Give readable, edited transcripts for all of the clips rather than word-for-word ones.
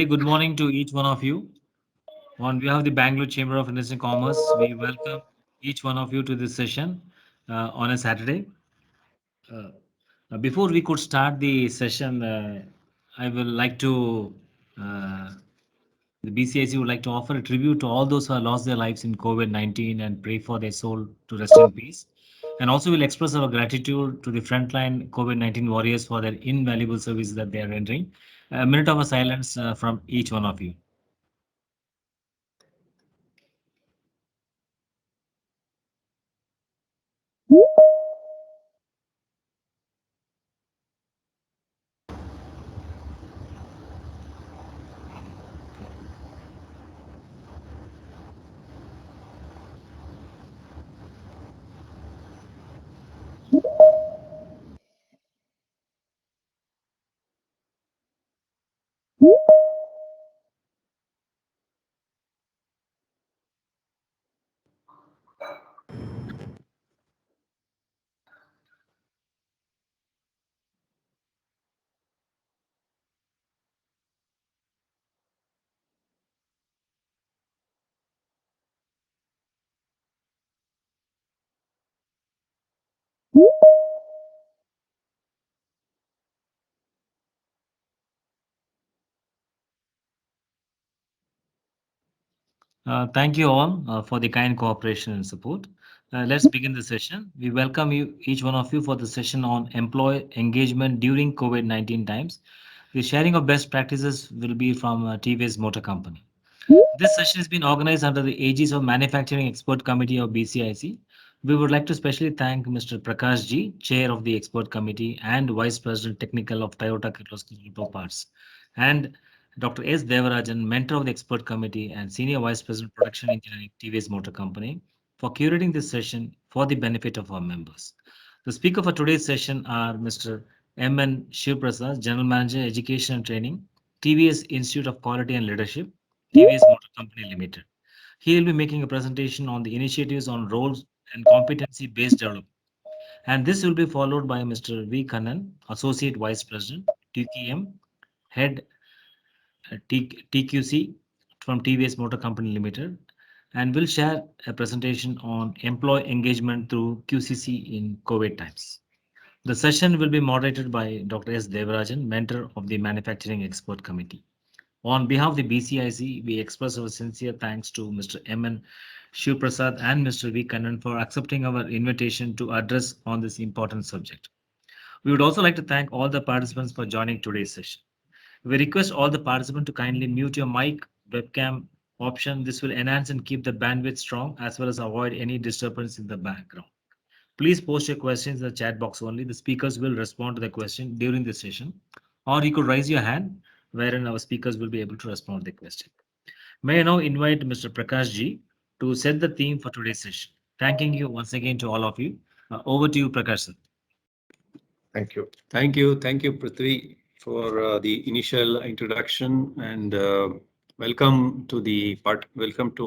good morning to each one of you. On behalf of the Bangalore Chamber of Industry and Commerce, we welcome each one of you to this session on a Saturday. Uh, Before we could start the session, I will like to, uh, the BCIC would like to offer a tribute to all those who have lost their lives in COVID-19 and pray for their soul to rest in peace. And also, we'll express our gratitude to the frontline COVID-19 warriors for their invaluable service that they are rendering. A minute of a silence from each one of you. Thank you all for the kind cooperation and support. Let's begin the session. We welcome you, each one of you, for the session on employee engagement during COVID-19 times. The sharing of best practices will be from TVS Motor Company. This session has been organized under the aegis of Manufacturing Expert Committee of BCIC. We would like to specially thank Mr. Prakash Ji, Chair of the Expert Committee and Vice President Technical of Toyota Kirloskar Auto Parts, and Dr. S. Devarajan, Mentor of the Expert Committee and Senior Vice President Production Engineering, TVS Motor Company, for curating this session for the benefit of our members. The speaker for today's session are Mr. M. N. Shivprasad, General Manager, Education and Training, TVS Institute of Quality and Leadership, TVS Motor Company Limited. He will be making a presentation on the initiatives on roles and competency-based development. And this will be followed by Mr. V. Kannan, Associate Vice President, TTM, Head TQC from TVS Motor Company Limited, and will share a presentation on employee engagement through QCC in COVID times. The session will be moderated by Dr. S. Devarajan, mentor of the Manufacturing Expert Committee. On behalf of the BCIC, we express our sincere thanks to Mr. M. N. Shivprasad and Mr. V. Kannan for accepting our invitation to address on this important subject. We would also like to thank all the participants for joining today's session. We request all the participants to kindly mute your mic, webcam option. This will enhance and keep the bandwidth strong as well as avoid any disturbance in the background. Please post your questions in the chat box only. The speakers will respond to the question during the session, or you could raise your hand, wherein our speakers will be able to respond to the question. May I now invite Mr. Prakash Ji to set the theme for today's session. Thanking you once again to all of you. Over to you, Prakash sir. Thank you. Thank you, Prithvi, for the initial introduction, and welcome to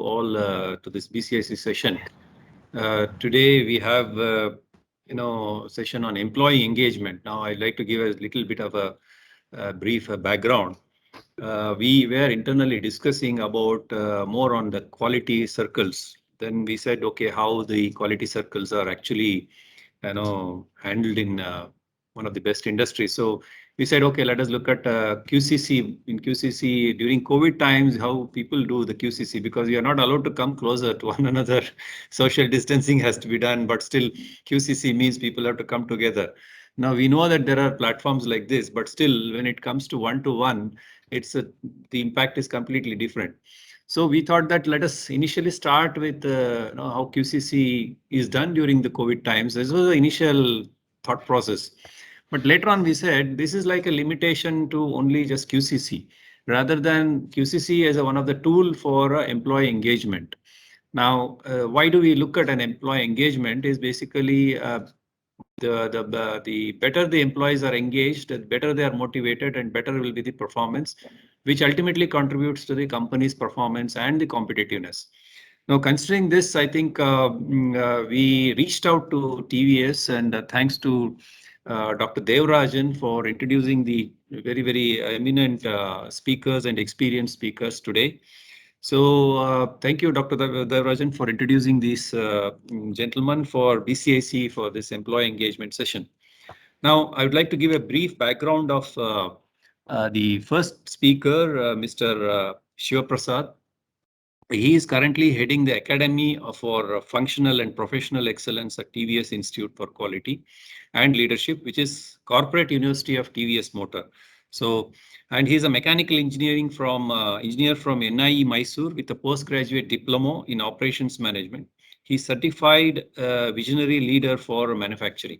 all to this BCIC session. Today we have session on employee engagement. Now I'd like to give a little bit of a brief background. We were internally discussing about more on the quality circles. Then we said, okay, how the quality circles are actually handled in one of the best industries. So we said, okay, let us look at QCC. In QCC during COVID times, how people do the QCC, because we are not allowed to come closer to one another. Social distancing has to be done, but still QCC means people have to come together. Now we know that there are platforms like this, but still when it comes to one-to-one, the impact is completely different. So we thought that let us initially start with how QCC is done during the COVID times. This was the initial thought process. But later on we said this is like a limitation to only just QCC rather than QCC as one of the tool for employee engagement. Now, why do we look at an employee engagement is basically the better the employees are engaged, the better they are motivated and better will be the performance, which ultimately contributes to the company's performance and the competitiveness. Now, considering this, I think we reached out to TVS, and thanks to Dr. Devarajan for introducing the very eminent speakers and experienced speakers today. So thank you, Dr. Devarajan, for introducing these gentlemen for BCIC for this employee engagement session. Now, I would like to give a brief background of the first speaker, Mr. Shiva Prasad. He is currently heading the Academy for Functional and Professional Excellence at TVS Institute for Quality and Leadership, which is Corporate University of TVS Motor. So, and he's a mechanical engineer from NIE Mysore with a postgraduate diploma in operations management. He's certified visionary leader for manufacturing.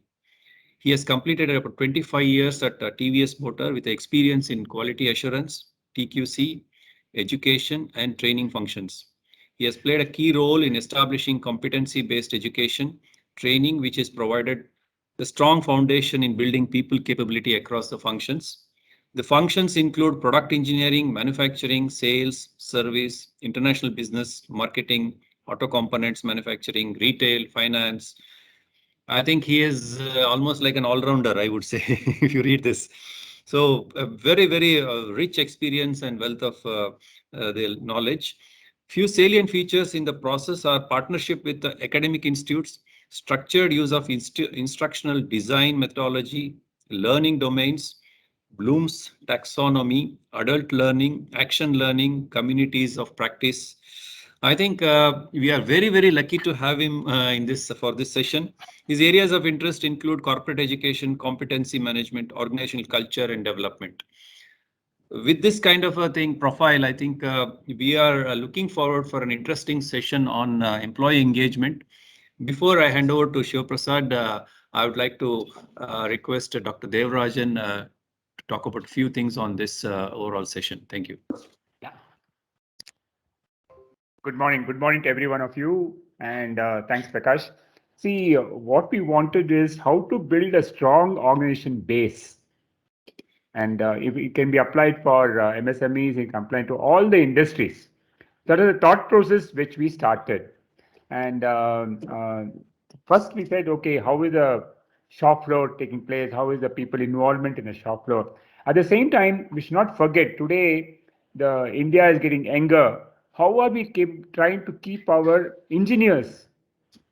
He has completed about 25 years at TVS Motor with experience in quality assurance, TQC, education, and training functions. He has played a key role in establishing competency-based education training, which is provided the strong foundation in building people capability across the functions. The functions include product engineering, manufacturing, sales, service, international business, marketing, auto components manufacturing, retail, finance. I think he is almost like an all-rounder, I would say, if you read this. So a very rich experience and wealth of the knowledge. Few salient features in the process are partnership with the academic institutes, structured use of instructional design methodology, learning domains, Bloom's taxonomy, adult learning, action learning, communities of practice. I think we are very lucky to have him in this for this session. His areas of interest include corporate education, competency management, organizational culture, and development. With this kind of a thing profile, I think we are looking forward for an interesting session on employee engagement. Before I hand over to Shiv Prasad, I would like to request Dr. Devarajan to talk about a few things on this overall session. Thank you. Yeah. Good morning to every one of you, and thanks, Prakash. See, what we wanted is how to build a strong organization base. And if it can be applied for MSMEs, it can apply to all the industries. That is the thought process which we started. And first we said, okay, how is the shop floor taking place? How is the people involvement in the shop floor? At the same time, we should not forget today, the India is getting younger. How are we trying to keep our engineers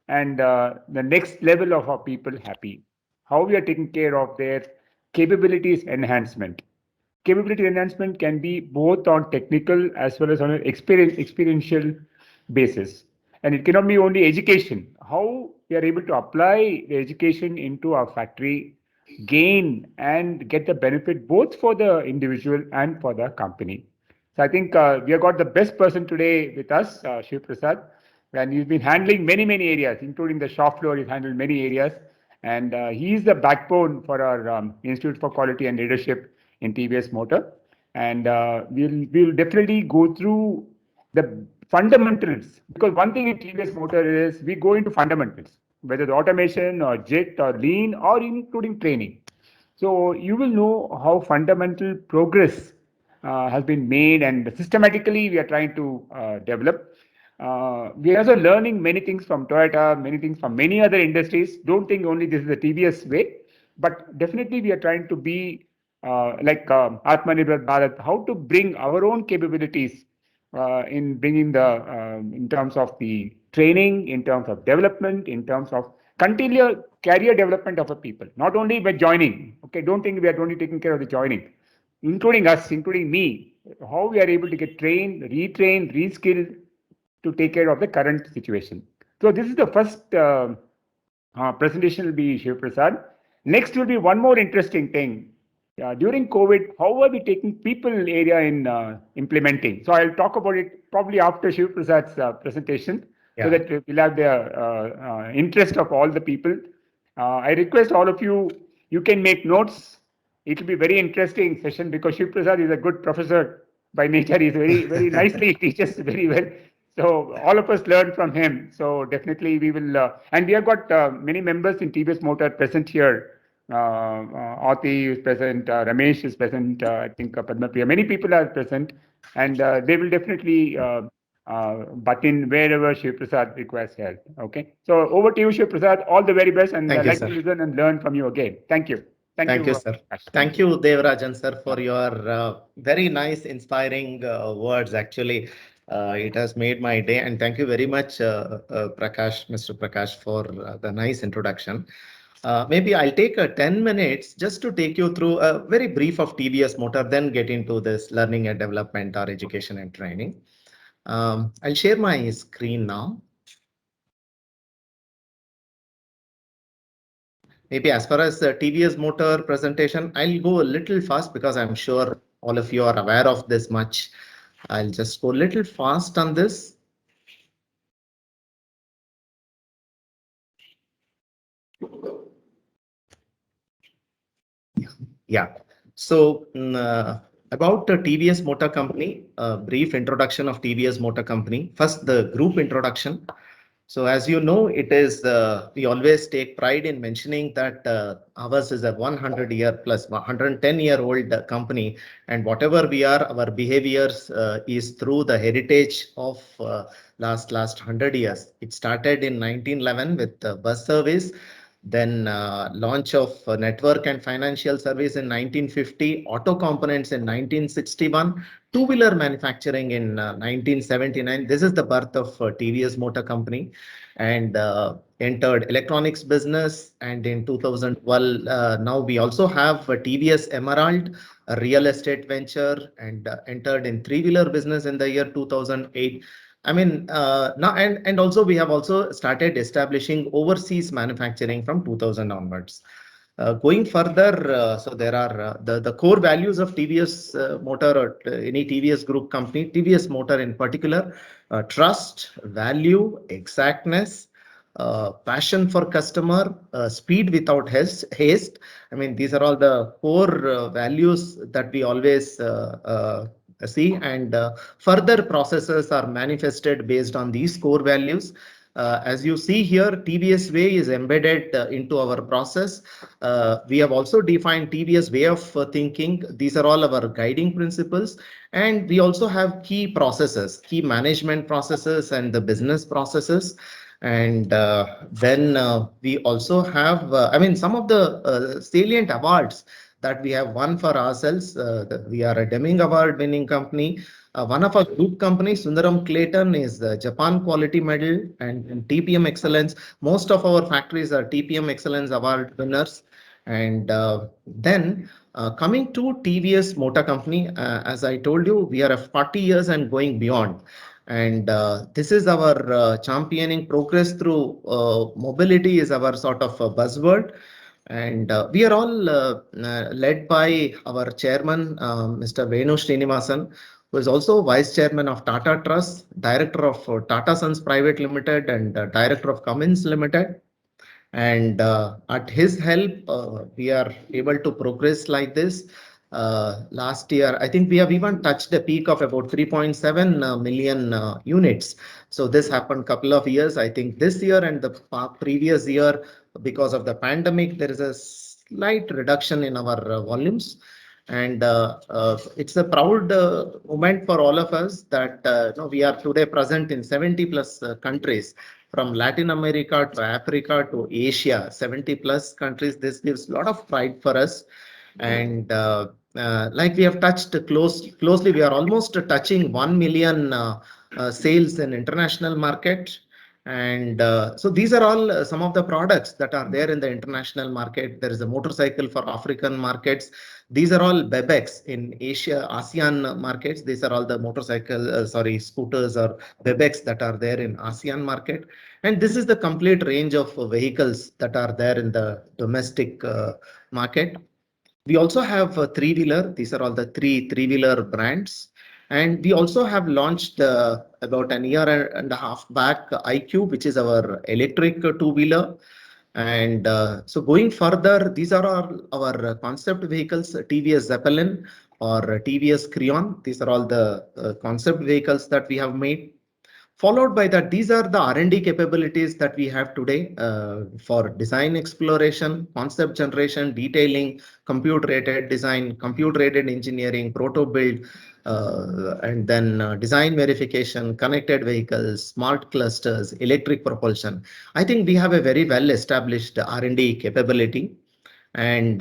and the next level of our people happy? How we are taking care of their capabilities enhancement. Capability enhancement can be both on technical as well as on an experiential basis. And it cannot be only education. How we are able to apply the education into our factory, gain and get the benefit both for the individual and for the company. So I think we have got the best person today with us, Shiv Prasad, and he's been handling many areas, including the shop floor. He's handled many areas, and he is the backbone for our Institute for Quality and Leadership in TVS Motor. And we'll definitely go through the fundamentals, because one thing in TVS Motor is we go into fundamentals, whether the automation or JIT or lean or including training. So you will know how fundamental progress has been made, and systematically we are trying to develop. We are also learning many things from Toyota, many things from many other industries. Don't think only this is the TVS way, but definitely we are trying to be like Atmanirbhar Bharat, how to bring our own capabilities in bringing in terms of the training, in terms of development, in terms of continual career development of a people, not only by joining. Okay, don't think we are only taking care of the joining, including us, including me, how we are able to get trained, retrained, reskilled to take care of the current situation. So this is the first presentation will be Shiv Prasad. Next will be one more interesting thing. During COVID, how are we taking people area in implementing? So I'll talk about it probably after Shiv Prasad's presentation, so that we'll have the interest of all the people. I request all of you, you can make notes. It will be very interesting session because Shiv Prasad is a good professor by nature. He's very nicely teaches very well. So all of us learn from him. So definitely we will, and we have got many members in TVS Motor present here. Ati is present, Ramesh is present, I think Padma Priya. Many people are present, and they will definitely butt in wherever Shiv Prasad requires help. Okay. So over to you, Shiv Prasad. All the very best, and I'd like to listen and learn from you again. Thank you. Thank you, sir. Thank you, Devarajan sir, for your very nice, inspiring words. Actually, it has made my day. And thank you very much, Prakash, Mr. Prakash, for the nice introduction. Maybe I'll take 10 minutes just to take you through a very brief of TVS Motor, then get into this learning and development or education and training. I'll share my screen now. Maybe as far as the TVS Motor presentation, I'll go a little fast because I'm sure all of you are aware of this much. I'll just go a little fast on this. Yeah. So about the TVS Motor Company, a brief introduction of TVS Motor Company. First, the group introduction. So as you know, it is we always take pride in mentioning that ours is a 100-year plus 110-year-old company, and whatever we are, our behaviors is through the heritage of last 100 years. It started in 1911 with bus service. Then launch of network and financial service in 1950, auto components in 1961, two-wheeler manufacturing in 1979. This is the birth of TVS Motor Company, and entered electronics business. And in 2012, now we also have TVS Emerald, a real estate venture, and entered in three-wheeler business in the year 2008. I mean, now and also we have also started establishing overseas manufacturing from 2000 onwards. Going further, so there are the core values of TVS Motor or any TVS Group company, TVS Motor in particular: trust, value, exactness, passion for customer, speed without haste. I mean, these are all the core values that we always see, and further processes are manifested based on these core values. As you see here, TVS Way is embedded into our process. We have also defined TVS Way of thinking. These are all our guiding principles. And we also have key processes, key management processes and the business processes. And then we also have, I mean, some of the salient awards that we have won for ourselves. We are a Deming Award winning company. One of our group companies, Sundaram Clayton, is the Japan Quality Medal and TPM Excellence. Most of our factories are TPM Excellence Award winners. And then coming to TVS Motor Company, as I told you, we are 40 years and going beyond. And this is our championing progress through mobility is our sort of buzzword. And we are all led by our chairman, Mr. Venu Srinivasan, who is also vice chairman of Tata Trust, director of Tata Sons Private Limited, and director of Cummins Limited. And at his help, we are able to progress like this. Last year, I think we have even touched a peak of about 3.7 million units. So this happened a couple of years. I think this year and the previous year, because of the pandemic, there is a slight reduction in our volumes. And it's a proud moment for all of us that we are today present in 70 plus countries, from Latin America to Africa to Asia, 70 plus countries. This gives a lot of pride for us. And like we have touched closely, we are almost touching 1 million sales in international market. And so these are all some of the products that are there in the international market. There is a motorcycle for African markets. These are all Bebex in Asia, ASEAN markets. These are all the motorcycle, scooters or Bebex that are there in ASEAN market. And this is the complete range of vehicles that are there in the domestic market. We also have a three-wheeler. These are all the three-wheeler brands. And we also have launched about a year and a half back iQube, which is our electric two-wheeler. And so going further, these are our concept vehicles, TVS Zeppelin or TVS Creon. These are all the concept vehicles that we have made. Followed by that, these are the R&D capabilities that we have today for design exploration, concept generation, detailing, computer-aided design, computer-aided engineering, proto build, and then design verification, connected vehicles, smart clusters, electric propulsion. I think we have a very well-established R&D capability. And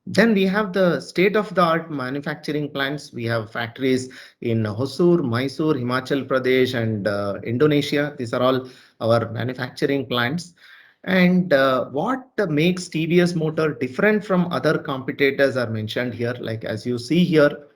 then we have the state-of-the-art manufacturing plants. We have factories in Hosur, Mysore, Himachal Pradesh, and Indonesia. These are all our manufacturing plants. And what makes TVS Motor different from other competitors are mentioned here. Like as you see here,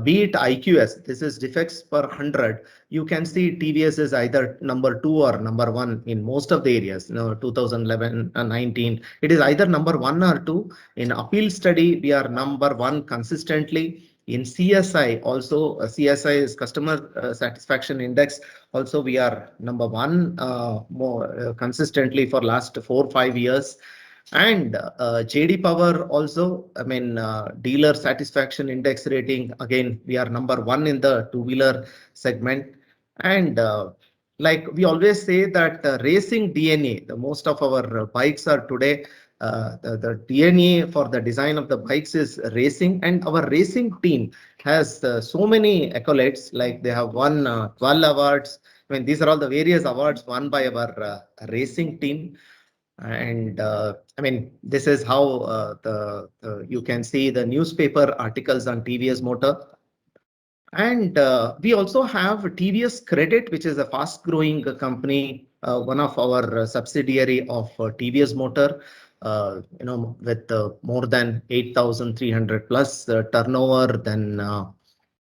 be it IQS, this is defects per 100. You can see TVS is either number 2 or number 1 in most of the areas. 2011 and 19, it is either number 1 or 2. In appeal study, we are number 1 consistently. In CSI, also CSI is customer satisfaction index. Also, we are number 1 more consistently for last 4-5 years. And JD Power also, I mean, dealer satisfaction index rating, again, we are number 1 in the two-wheeler segment. And like we always say that racing DNA, the most of our bikes are today, the DNA for the design of the bikes is racing, and our racing team has so many accolades, like they have won 12 awards. I mean, these are all the various awards won by our racing team. And I mean, this is how you can see the newspaper articles on TVS Motor. And we also have TVS Credit, which is a fast growing company, one of our subsidiary of TVS Motor, with more than 8,300 plus turnover, then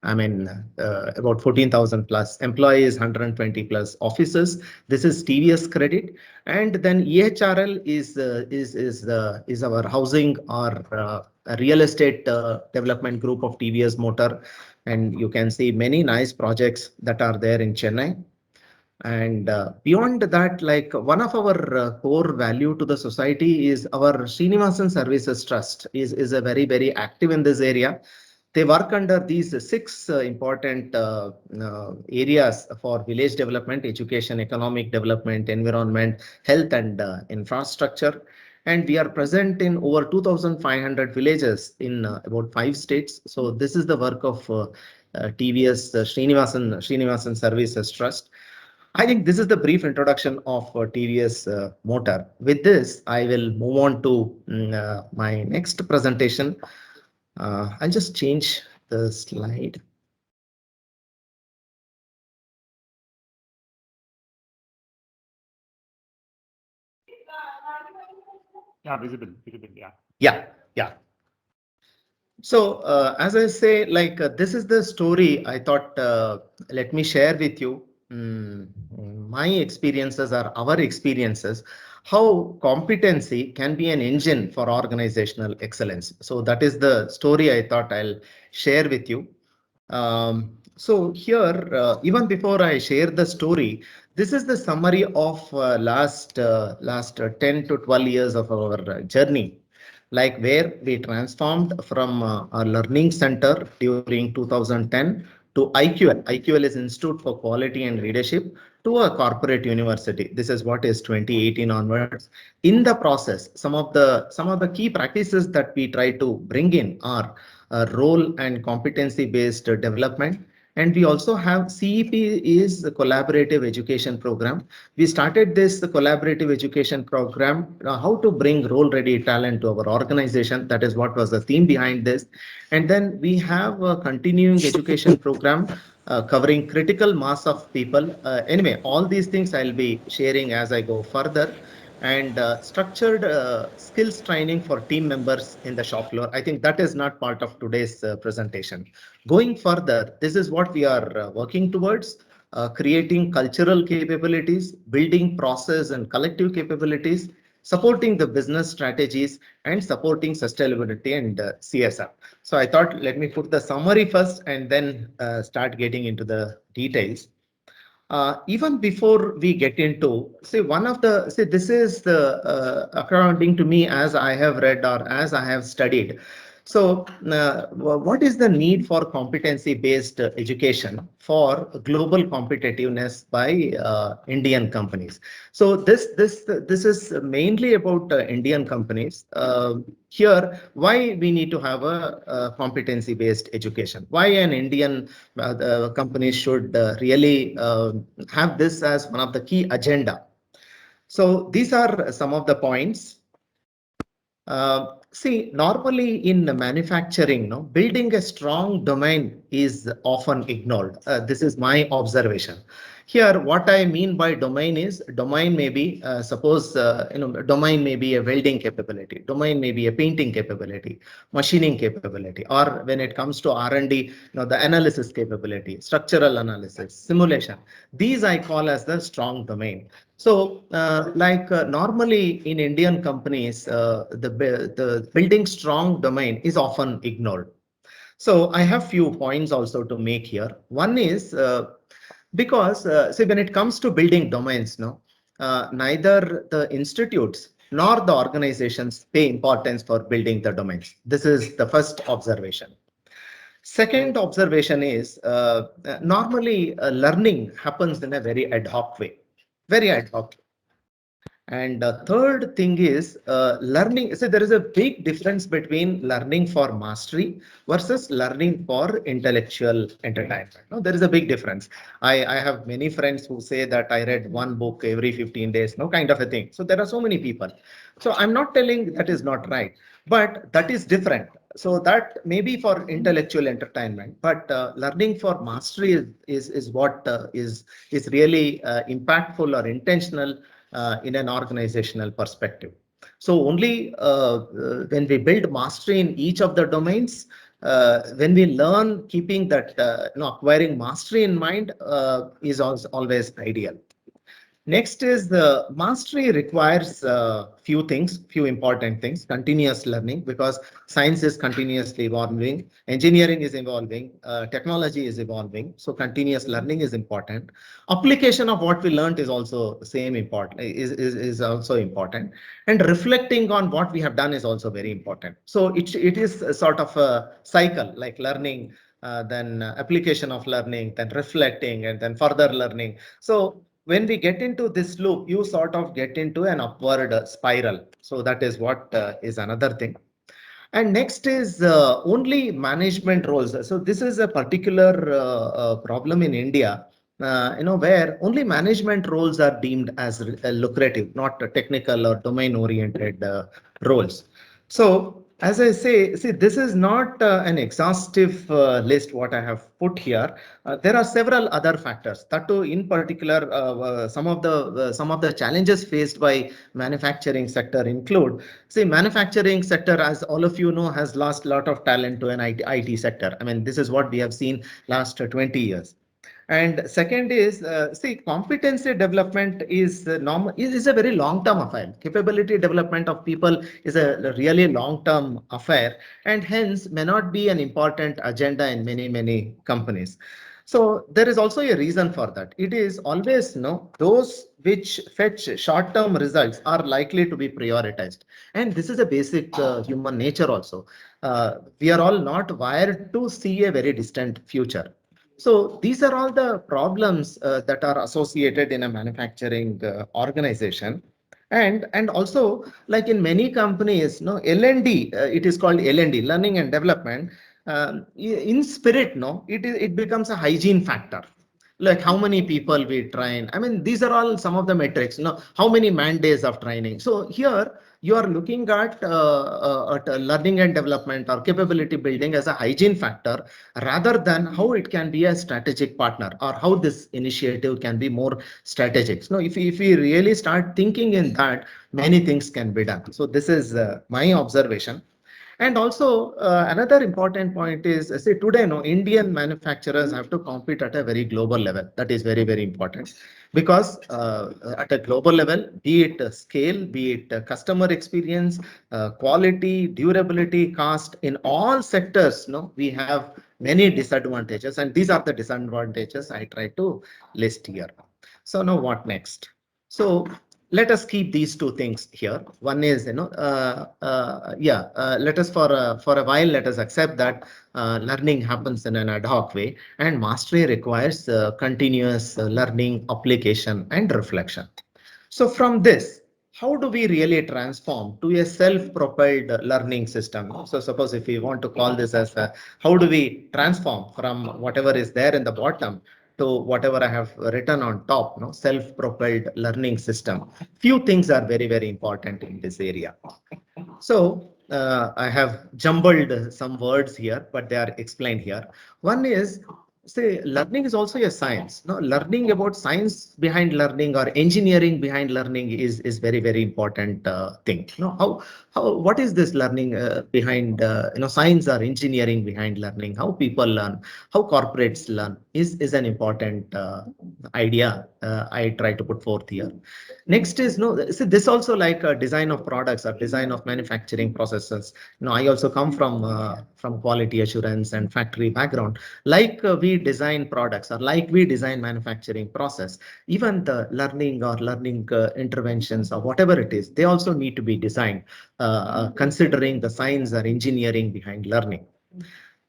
I mean, about 14,000 plus employees, 120 plus offices. This is TVS Credit, and then EHRL is our housing or real estate development group of TVS Motor, and you can see many nice projects that are there in Chennai. And beyond that, like one of our core value to the society is our Srinivasan Services Trust is a very active in this area. They work under these 6 important areas for village development, education, economic development, environment, health, and infrastructure. And we are present in over 2,500 villages in about 5 states. So this is the work of TVS Srinivasan Services Trust. I think this is the brief introduction of TVS Motor. With this, I will move on to my next presentation. I'll just change the slide. Yeah, visible, yeah. Yeah. So as I say, like this is the story I thought, let me share with you my experiences or our experiences, how competency can be an engine for organizational excellence. So that is the story I thought I'll share with you. So here, even before I share the story, this is the summary of last 10 to 12 years of our journey, like where we transformed from a learning center during 2010 to IQL. IQL is Institute for Quality and Leadership, to a corporate university. This is what is 2018 onwards. In the process, some of the key practices that we try to bring in are role and competency based development. And we also have CEP is the collaborative education program. We started this collaborative education program, how to bring role ready talent to our organization. That is what was the theme behind this. And then we have a continuing education program covering critical mass of people. Anyway, all these things I'll be sharing as I go further. And structured skills training for team members in the shop floor. I think that is not part of today's presentation. Going further, this is what we are working towards. Creating cultural capabilities, building process and collective capabilities, supporting the business strategies, and supporting sustainability and CSR. So I thought, let me put the summary first and then start getting into the details. Even before we get into, this is the, according to me, as I have read or as I have studied. So what is the need for competency-based education for global competitiveness by Indian companies? So this is mainly about Indian companies. Here, why we need to have a competency-based education? Why an Indian company should really have this as one of the key agenda? So these are some of the points. See, normally in manufacturing, no, building a strong domain is often ignored. This is my observation. Here, what I mean by domain may be, suppose, domain may be a welding capability, domain may be a painting capability, machining capability, or when it comes to R&D, the analysis capability, structural analysis, simulation. These I call as the strong domain. So, normally in Indian companies, the building strong domain is often ignored. So I have few points also to make here. One is because see, when it comes to building domains, neither the institutes nor the organizations pay importance for building the domains. This is the first observation. Second observation is normally learning happens in a very ad hoc way, very ad hoc. And third thing is learning. So there is a big difference between learning for mastery versus learning for intellectual entertainment. No, there is a big difference. I have many friends who say that I read one book every 15 days, no kind of a thing. So there are so many people. So I'm not telling that is not right, but that is different. So that may be for intellectual entertainment, but learning for mastery is what is really impactful or intentional in an organizational perspective. So only when we build mastery in each of the domains, when we learn keeping that acquiring mastery in mind is always ideal. Next is the mastery requires few important things, continuous learning, because science is continuously evolving, engineering is evolving, technology is evolving. So continuous learning is important. Application of what we learned is also is also important. And reflecting on what we have done is also very important. So it is a sort of a cycle, like learning, then application of learning, then reflecting, and then further learning. So when we get into this loop, you sort of get into an upward spiral. So that is what is another thing. And next is only management roles. So this is a particular problem in India, where only management roles are deemed as lucrative, not technical or domain-oriented roles. So as I say, see, this is not an exhaustive list what I have put here. There are several other factors. That too, in particular, some of the challenges faced by manufacturing sector include, see, manufacturing sector, as all of you know, has lost a lot of talent to an IT sector. I mean, this is what we have seen last 20 years. And second is, see, competency development is is a very long-term affair. Capability development of people is a really long-term affair, and hence may not be an important agenda in many companies. So there is also a reason for that. It is always those which fetch short-term results are likely to be prioritized, and this is a basic human nature also. We are all not wired to see a very distant future. So these are all the problems that are associated in a manufacturing organization. And also, like in many companies, L&D, it is called L&D, learning and development. In spirit, it becomes a hygiene factor. Like how many people we train. I mean, these are all some of the metrics. How many man days of training. So here you are looking at learning and development or capability building as a hygiene factor, rather than how it can be a strategic partner or how this initiative can be more strategic. So if we really start thinking in that, many things can be done. So this is my observation. And also another important point is, say today, Indian manufacturers have to compete at a very global level. That is very important, because at a global level, be it scale, be it customer experience, quality, durability, cost, in all sectors, we have many disadvantages, and these are the disadvantages I try to list here. So now what next? So let us keep these two things here. One is, let us for a while, let us accept that learning happens in an ad hoc way, and mastery requires continuous learning, application, and reflection. So from this, how do we really transform to a self-propelled learning system? So suppose if we want to call this as how do we transform from whatever is there in the bottom to whatever I have written on top, self-propelled learning system. Few things are very important in this area. So I have jumbled some words here, but they are explained here. One is, say, learning is also a science. No, learning about science behind learning or engineering behind learning is very, very important thing. No, what is this learning behind science or engineering behind learning? How people learn, how corporates learn is an important idea I try to put forth here. Next is, no, see, this also like a design of products or design of manufacturing processes. I also come from quality assurance and factory background. Like we design products or like we design manufacturing process, even the learning or learning interventions or whatever it is, they also need to be designed considering the science or engineering behind learning.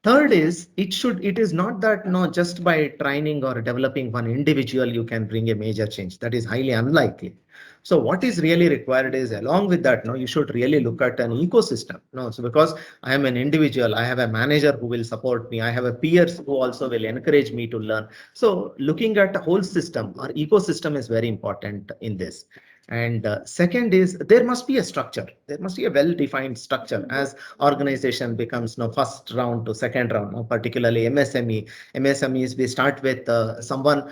Third is, it is not that just by training or developing one individual you can bring a major change. That is highly unlikely. So what is really required is, along with that, you should really look at an ecosystem. So because I am an individual, I have a manager who will support me, I have a peers who also will encourage me to learn. So looking at the whole system or ecosystem is very important in this. And second is, there must be a structure. There must be a well-defined structure as organization becomes first round to second round, particularly MSME. MSMEs, we start with someone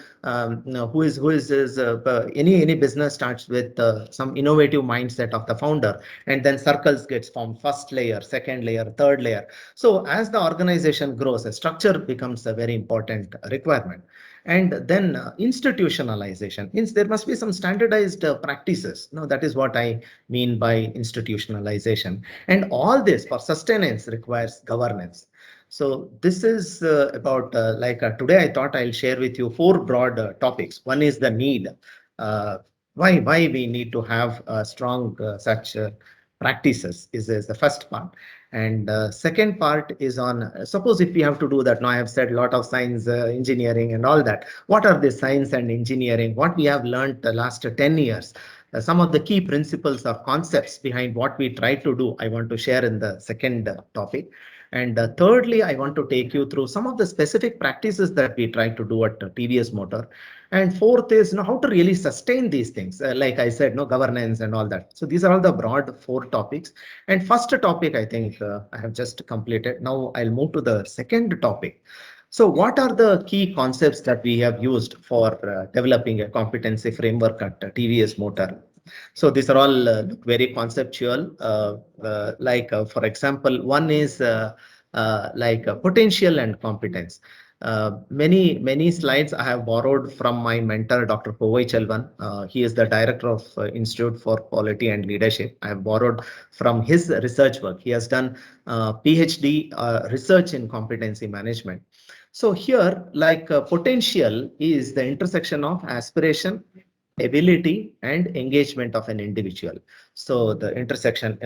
any business starts with some innovative mindset of the founder, and then circles gets formed, first layer, second layer, third layer. So as the organization grows, a structure becomes a very important requirement. And then institutionalization means there must be some standardized practices. That is what I mean by institutionalization. And all this for sustenance requires governance. So this is about today I thought I'll share with you four broad topics. One is the need. Why we need to have strong such practices is the first part. And second part is on, suppose if we have to do that. Now I have said a lot of science, engineering and all that. What are the science and engineering? What we have learned the last 10 years? Some of the key principles or concepts behind what we try to do, I want to share in the second topic. And thirdly, I want to take you through some of the specific practices that we try to do at TVS Motor. And fourth is how to really sustain these things. Like I said, governance and all that. So these are all the broad four topics. And first topic, I think I have just completed. Now I'll move to the second topic. So what are the key concepts that we have used for developing a competency framework at TVS Motor? So these are all very conceptual. For example, one is potential and competence. Many slides I have borrowed from my mentor, Dr. Povai Chelvan. He is the director of Institute for Quality and Leadership. I have borrowed from his research work. He has done PhD research in competency management. So here, potential is the intersection of aspiration, ability and engagement of an individual. So the intersection,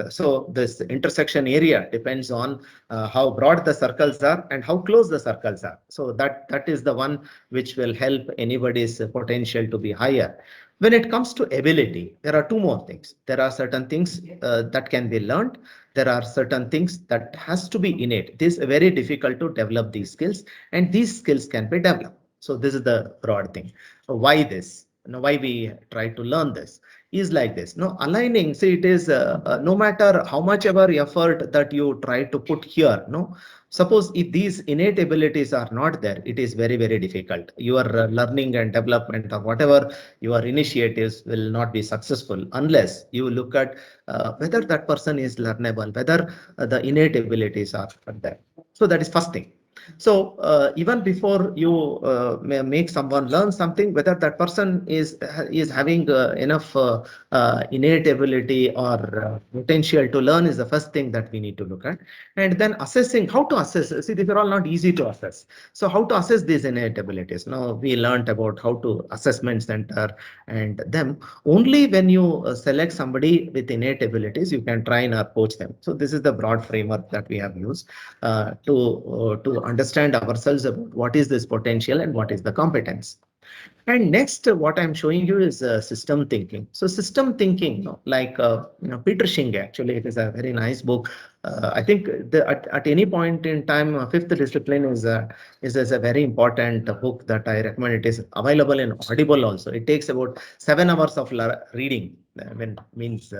so this intersection area depends on how broad the circles are and how close the circles are. So that is the one which will help anybody's potential to be higher. When it comes to ability, there are two more things. There are certain things that can be learned. There are certain things that has to be innate. It is very difficult to develop these skills, and these skills can be developed. So this is the broad thing. So why this? Why we try to learn this is like this. Aligning. See, it is no matter how much ever effort that you try to put here. Suppose if these innate abilities are not there, it is very, very difficult. Your learning and development or whatever your initiatives will not be successful unless you look at whether that person is learnable, whether the innate abilities are there. So that is first thing. So even before you make someone learn something, whether that person is having enough innate ability or potential to learn is the first thing that we need to look at. And then assessing, how to assess. See, these are all not easy to assess. So how to assess these innate abilities? Now we learned about how to assessment center and them. Only when you select somebody with innate abilities, you can try and approach them. So this is the broad framework that we have used to understand ourselves about what is this potential and what is the competence. And next, what I'm showing you is system thinking. So system thinking, Peter Shinge, actually, it is a very nice book. I think at any point in time, Fifth Discipline is a very important book that I recommend. It is available in Audible also. It takes about 7 hours of reading. It's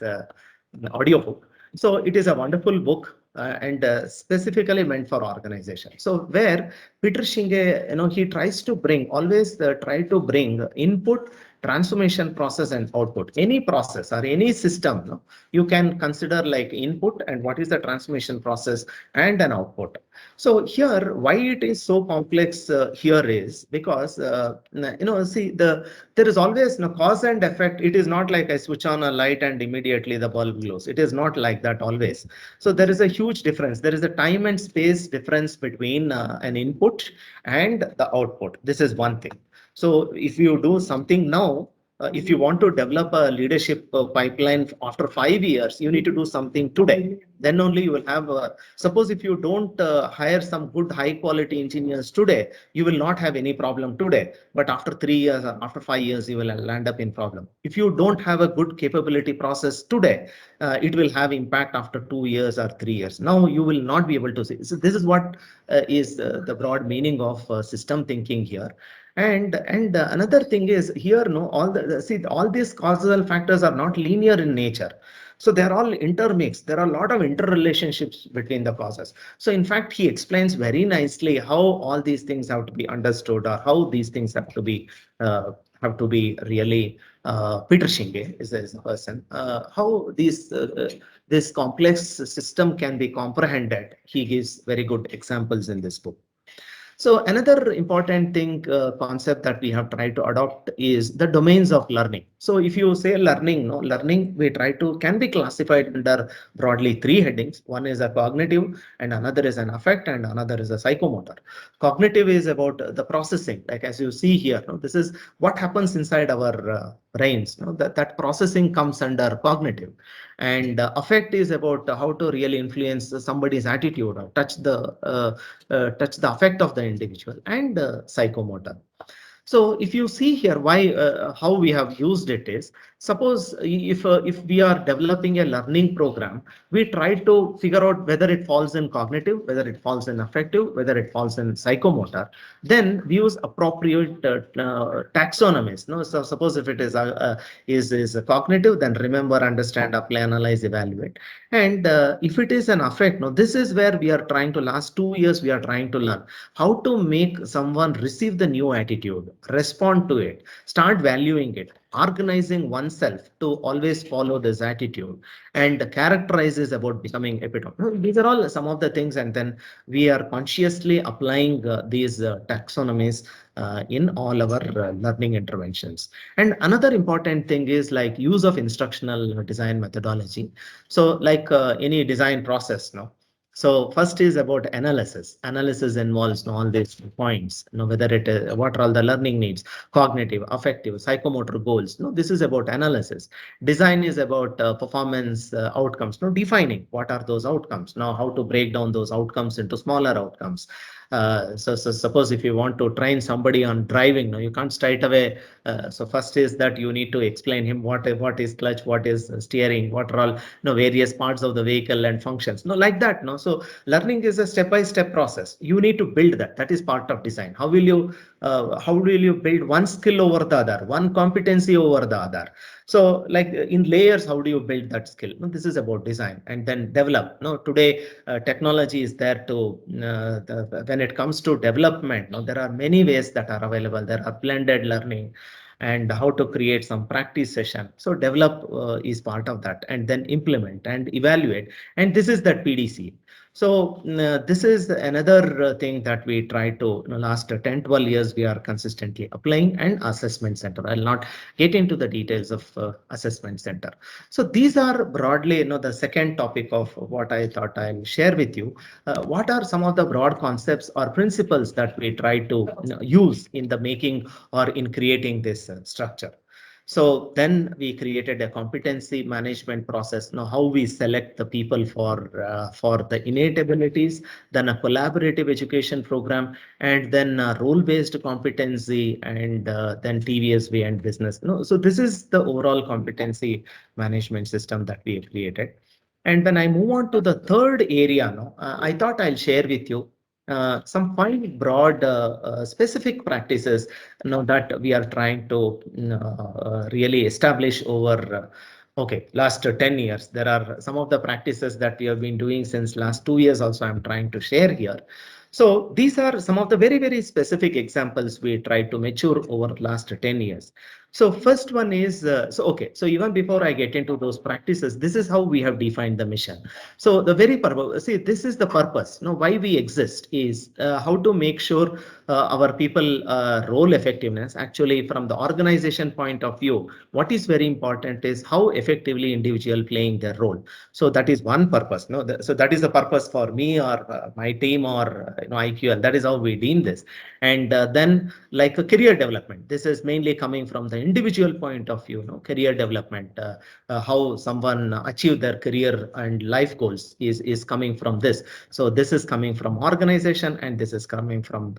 an audio book. So it is a wonderful book and specifically meant for organization. So where Peter Shinge, he tries to bring, always try to bring input, transformation process and output. Any process or any system, you can consider like input and what is the transformation process and an output. So here, why it is so complex here is because, see, there is always no cause and effect. It is not like I switch on a light and immediately the bulb glows. It is not like that always. So there is a huge difference. There is a time and space difference between an input and the output. This is one thing. So if you do something now, if you want to develop a leadership pipeline after 5 years, you need to do something today. Then only you will have, suppose if you don't hire some good high quality engineers today, you will not have any problem today. But after 3 years or after 5 years, you will land up in problem. If you don't have a good capability process today, it will have impact after 2 years or 3 years. Now you will not be able to see. So this is what is the broad meaning of system thinking here. And another thing is here, no, all these causal factors are not linear in nature. So they're all intermixed. There are a lot of interrelationships between the causes. So in fact, he explains very nicely how all these things have to be understood, or how these things have to be really. Peter Shinge is a person. How this complex system can be comprehended. He gives very good examples in this book. So another important thing, concept that we have tried to adopt is the domains of learning. So if you say learning, learning we try to can be classified under broadly 3 headings. One is a cognitive, and another is an affect, and another is a psychomotor. Cognitive is about the processing, like as you see here. This is what happens inside our brains. That processing comes under cognitive. And affect is about how to really influence somebody's attitude, or touch the affect of the individual, and psychomotor. So if you see here how we have used it is, suppose if we are developing a learning program, we try to figure out whether it falls in cognitive, whether it falls in affective, whether it falls in psychomotor. Then we use appropriate taxonomies. So suppose if it is a cognitive, then remember, understand, apply, analyze, evaluate. And if it is an affect, this is where we are trying to, last 2 years we are trying to learn how to make someone receive the new attitude, respond to it, start valuing it, organizing oneself to always follow this attitude, and characterizes about becoming epitome. These are all some of the things, and then we are consciously applying these taxonomies in all our learning interventions. And another important thing is like use of instructional design methodology. So like any design process, So first is about analysis. Analysis involves all these points, whether it is what are all the learning needs, cognitive, affective, psychomotor goals. This is about analysis. Design is about performance outcomes. Defining what are those outcomes. Now how to break down those outcomes into smaller outcomes. So suppose if you want to train somebody on driving, you can't straight away. So first is that you need to explain him what is clutch, what is steering, what are all various parts of the vehicle and functions. Like that. So learning is a step-by-step process. You need to build that. That is part of design. How will you build one skill over the other, one competency over the other? So like in layers, how do you build that skill? This is about design. And then develop. Today technology is there to when it comes to development. There are many ways that are available. There are blended learning and how to create some practice session. So develop is part of that, and then implement and evaluate. And this is that PDC. So this is another thing that we try to, last 10-12 years, we are consistently applying. And assessment center. I'll not get into the details of assessment center. So these are broadly, the second topic of what I thought I'll share with you. What are some of the broad concepts or principles that we try to use in the making or in creating this structure? So then we created a competency management process. How we select the people for the innate abilities, then a collaborative education program, and then role-based competency, and then TVSV and business. So this is the overall competency management system that we have created. And when I move on to the third area, I thought I'll share with you some 5 broad specific practices that we are trying to really establish over Okay, last 10 years, there are some of the practices that we have been doing since last 2 years also I'm trying to share here. So these are some of the very, very specific examples we tried to mature over last 10 years. So first one is, so even before I get into those practices, this is how we have defined the mission. So the very purpose, see, this is the purpose, why we exist is how to make sure our people role effectiveness. Actually, from the organization point of view, what is very important is how effectively individual playing their role. So that is one purpose. So that is the purpose for me or my team or IQL. That is how we deem this. And then like a career development, this is mainly coming from the individual point of view. Career development, how someone achieve their career and life goals is coming from this. So this is coming from organization and this is coming from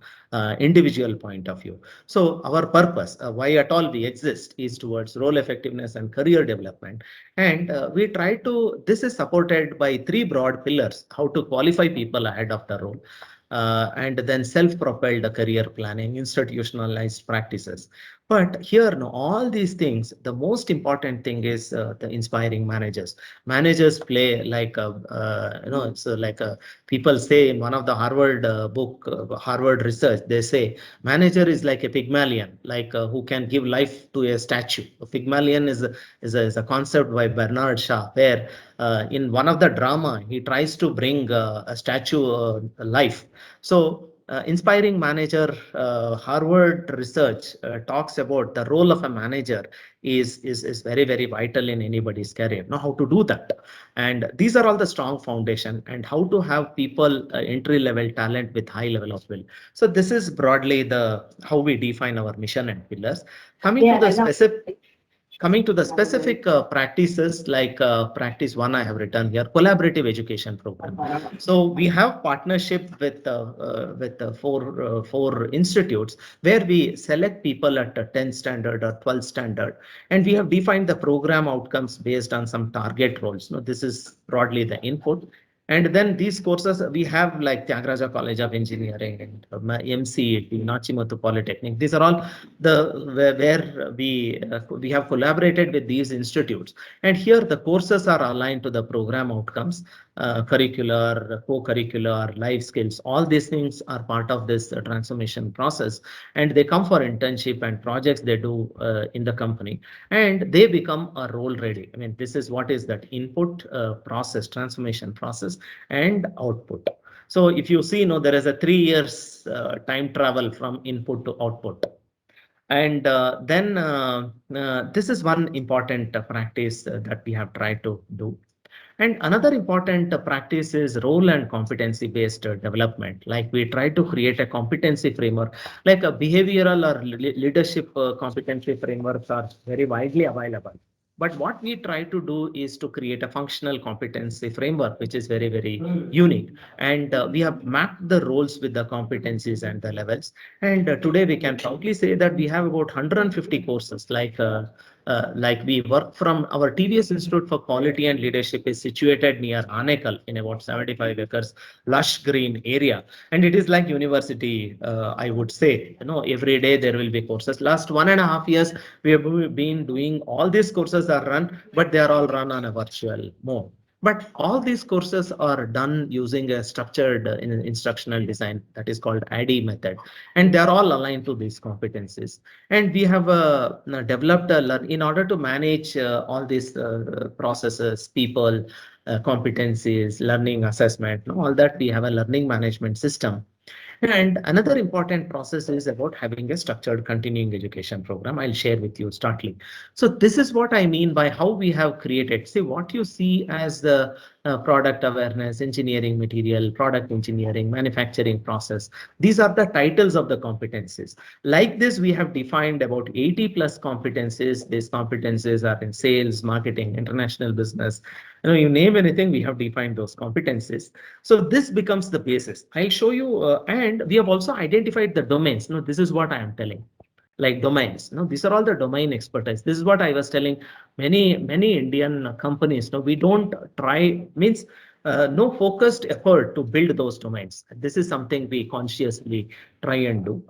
individual point of view. So our purpose, why at all we exist, is towards role effectiveness and career development. And we try to, this is supported by 3 broad pillars, how to qualify people ahead of the role. And then self-propelled career planning, institutionalized practices. But here, all these things, the most important thing is the inspiring managers. Managers play like it's like people say in one of the Harvard book, Harvard research, they say manager is like a Pygmalion, like who can give life to a statue. A Pygmalion is a concept by Bernard Shaw, where in one of the drama, he tries to bring a statue life. So inspiring manager, Harvard research talks about the role of a manager is very, very vital in anybody's career. How to do that. And these are all the strong foundation and how to have people entry level talent with high level of will. So this is broadly the how we define our mission and pillars. Coming to the specific practices, like practice 1 I have written here, collaborative education program. So we have partnership with four institutes where we select people at a 10th standard or 12th standard, and we have defined the program outcomes based on some target roles. This is broadly the input. And then these courses we have like Tyagaraja College of Engineering and MCET, Nachimatu Polytechnic. These are all where we have collaborated with these institutes. And here the courses are aligned to the program outcomes, curricular, co-curricular, life skills. All these things are part of this transformation process. And they come for internship and projects they do in the company. And they become a role ready. I mean, this is what is that input process, transformation process and output. So if you see, there is a 3 years time travel from input to output. And then this is one important practice that we have tried to do. And another important practice is role and competency based development. Like we try to create a competency framework, like a behavioral or leadership competency frameworks are very widely available. But what we try to do is to create a functional competency framework, which is very, very unique. And we have mapped the roles with the competencies and the levels. And today we can proudly say that we have about 150 courses, like we work from our TVS Institute for Quality and Leadership is situated near Anekal in about 75 acres, lush green area. And it is like university, I would say, every day there will be courses. Last 1.5 years, we have been doing all these courses are run, but they are all run on a virtual mode. But all these courses are done using a structured instructional design that is called ADDIE method. And they're all aligned to these competencies. And we have developed in order to manage all these processes, people, competencies, learning assessment, all that we have a learning management system. And another important process is about having a structured continuing education program. I'll share with you shortly. So this is what I mean by how we have created. See, what you see as the product awareness, engineering material, product engineering, manufacturing process. These are the titles of the competencies. Like this, we have defined about 80 plus competencies. These competencies are in sales, marketing, international business. You name anything, we have defined those competencies. So this becomes the basis. I'll show you, and we have also identified the domains. This is what I am telling. Like domains. These are all the domain expertise. This is what I was telling many Indian companies. We don't try, means no focused effort to build those domains. This is something we consciously try and do.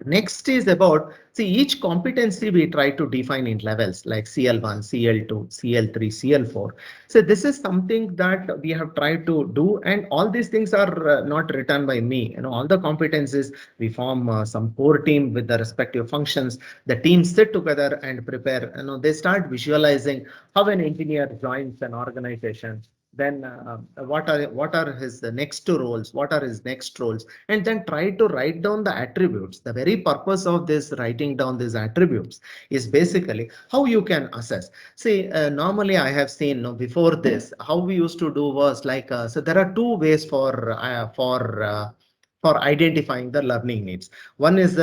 Next is about, see, each competency we try to define in levels like CL1, CL2, CL3, CL4. So this is something that we have tried to do, and all these things are not written by me. All the competencies, we form some core team with the respective functions. The teams sit together and prepare. They start visualizing how an engineer joins an organization. Then what are his next two roles? What are his next roles? And then try to write down the attributes. The very purpose of this writing down these attributes is basically how you can assess. See, normally I have seen, before this, how we used to do was like, so there are two ways for identifying the learning needs. One is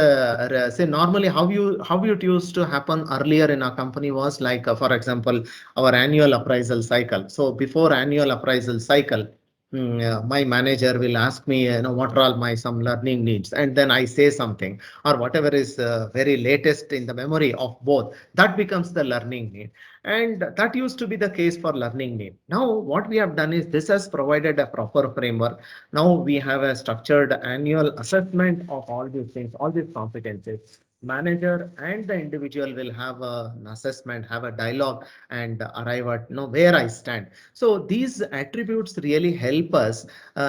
say normally how it used to happen earlier in our company was like, for example, our annual appraisal cycle. So before annual appraisal cycle, my manager will ask me, what are all my some learning needs, and then I say something, or whatever is very latest in the memory of both, that becomes the learning need. And that used to be the case for learning need. Now, what we have done is this has provided a proper framework. Now we have a structured annual assessment of all these things, all these competencies. Manager and the individual will have an assessment, have a dialogue, and arrive at where I stand. So these attributes really help us.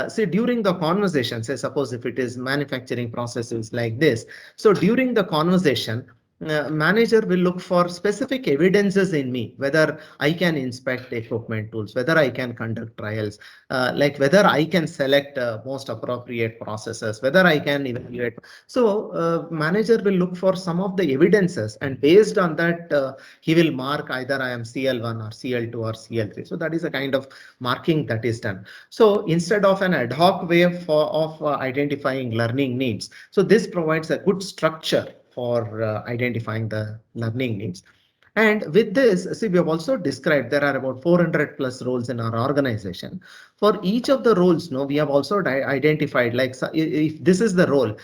Say during the conversation, say suppose if it is manufacturing processes like this. So during the conversation, manager will look for specific evidences in me, whether I can inspect equipment tools, whether I can conduct trials, like whether I can select most appropriate processes, whether I can evaluate. So manager will look for some of the evidences, and based on that, he will mark either I am CL1 or CL2 or CL3. So that is a kind of marking that is done. So instead of an ad hoc way of identifying learning needs, so this provides a good structure for identifying the learning needs. And with this, see, we have also described there are about 400 plus roles in our organization. For each of the roles, we have also identified, like, if this is the role,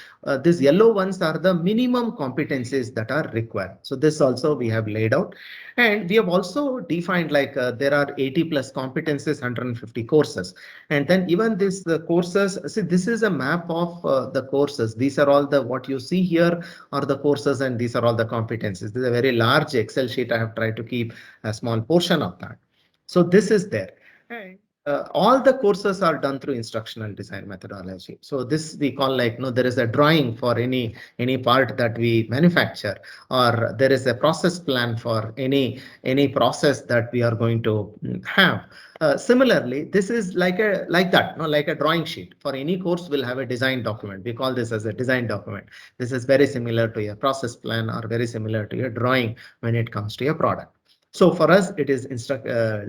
these yellow ones are the minimum competencies that are required. So this also we have laid out. And we have also defined like there are 80 plus competencies, 150 courses. And then even this courses, see, this is a map of the courses. These are all the, what you see here are the courses, and these are all the competencies. This is a very large Excel sheet. I have tried to keep a small portion of that. So this is there. And all the courses are done through instructional design methodology. So this we call like, there is a drawing for any part that we manufacture, or there is a process plan for any process that we are going to have. Similarly, this is like that, like a drawing sheet. For any course, we'll have a design document. We call this as a design document. This is very similar to a process plan, or very similar to a drawing when it comes to a product. So for us, it is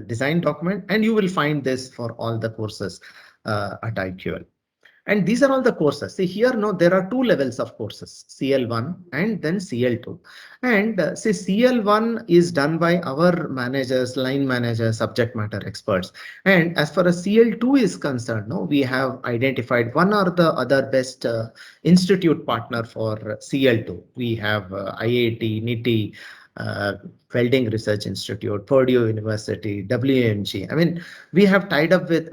design document, and you will find this for all the courses at IQL. And these are all the courses. See here, there are two levels of courses, CL1 and then CL2. And see, CL1 is done by our managers, line managers, subject matter experts. And as far as CL2 is concerned, we have identified one or the other best institute partner for CL2. We have IIT, NITI, Welding Research Institute, Purdue University, WMG. I mean, we have tied up with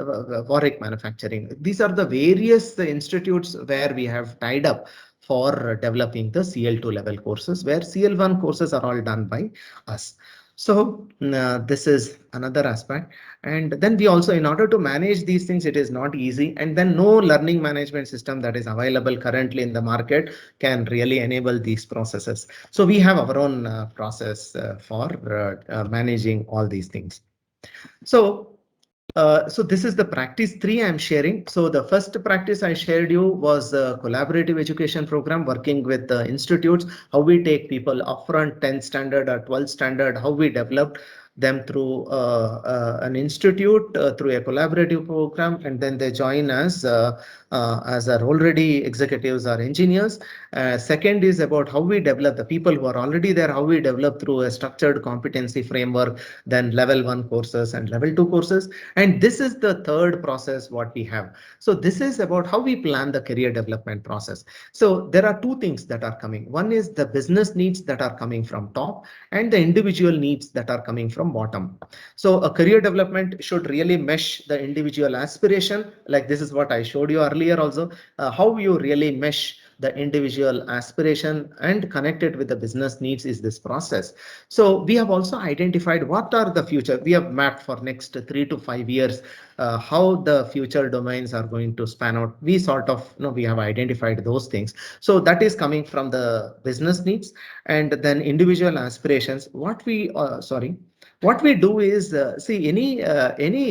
Warwick Manufacturing. These are the various institutes where we have tied up for developing the CL2 level courses, where CL1 courses are all done by us. So this is another aspect. And then we also, in order to manage these things, it is not easy. And then no learning management system that is available currently in the market can really enable these processes. So we have our own process for managing all these things. So this is the practice 3 I'm sharing. So the first practice I shared you was a collaborative education program working with institutes, how we take people upfront 10th standard or 12th standard, how we developed them through an institute, through a collaborative program, and then they join us as our already executives or engineers. Second is about how we develop the people who are already there, how we develop through a structured competency framework, then level 1 courses and level 2 courses. And this is the third process what we have. So this is about how we plan the career development process. So there are two things that are coming. One is the business needs that are coming from top, and the individual needs that are coming from bottom. So a career development should really mesh the individual aspiration. Like this is what I showed you earlier also, how you really mesh the individual aspiration and connect it with the business needs is this process. So we have also identified what are the future. We have mapped for next 3 to 5 years how the future domains are going to span out. We sort of, we have identified those things. So that is coming from the business needs, and then individual aspirations. What we do is, see, any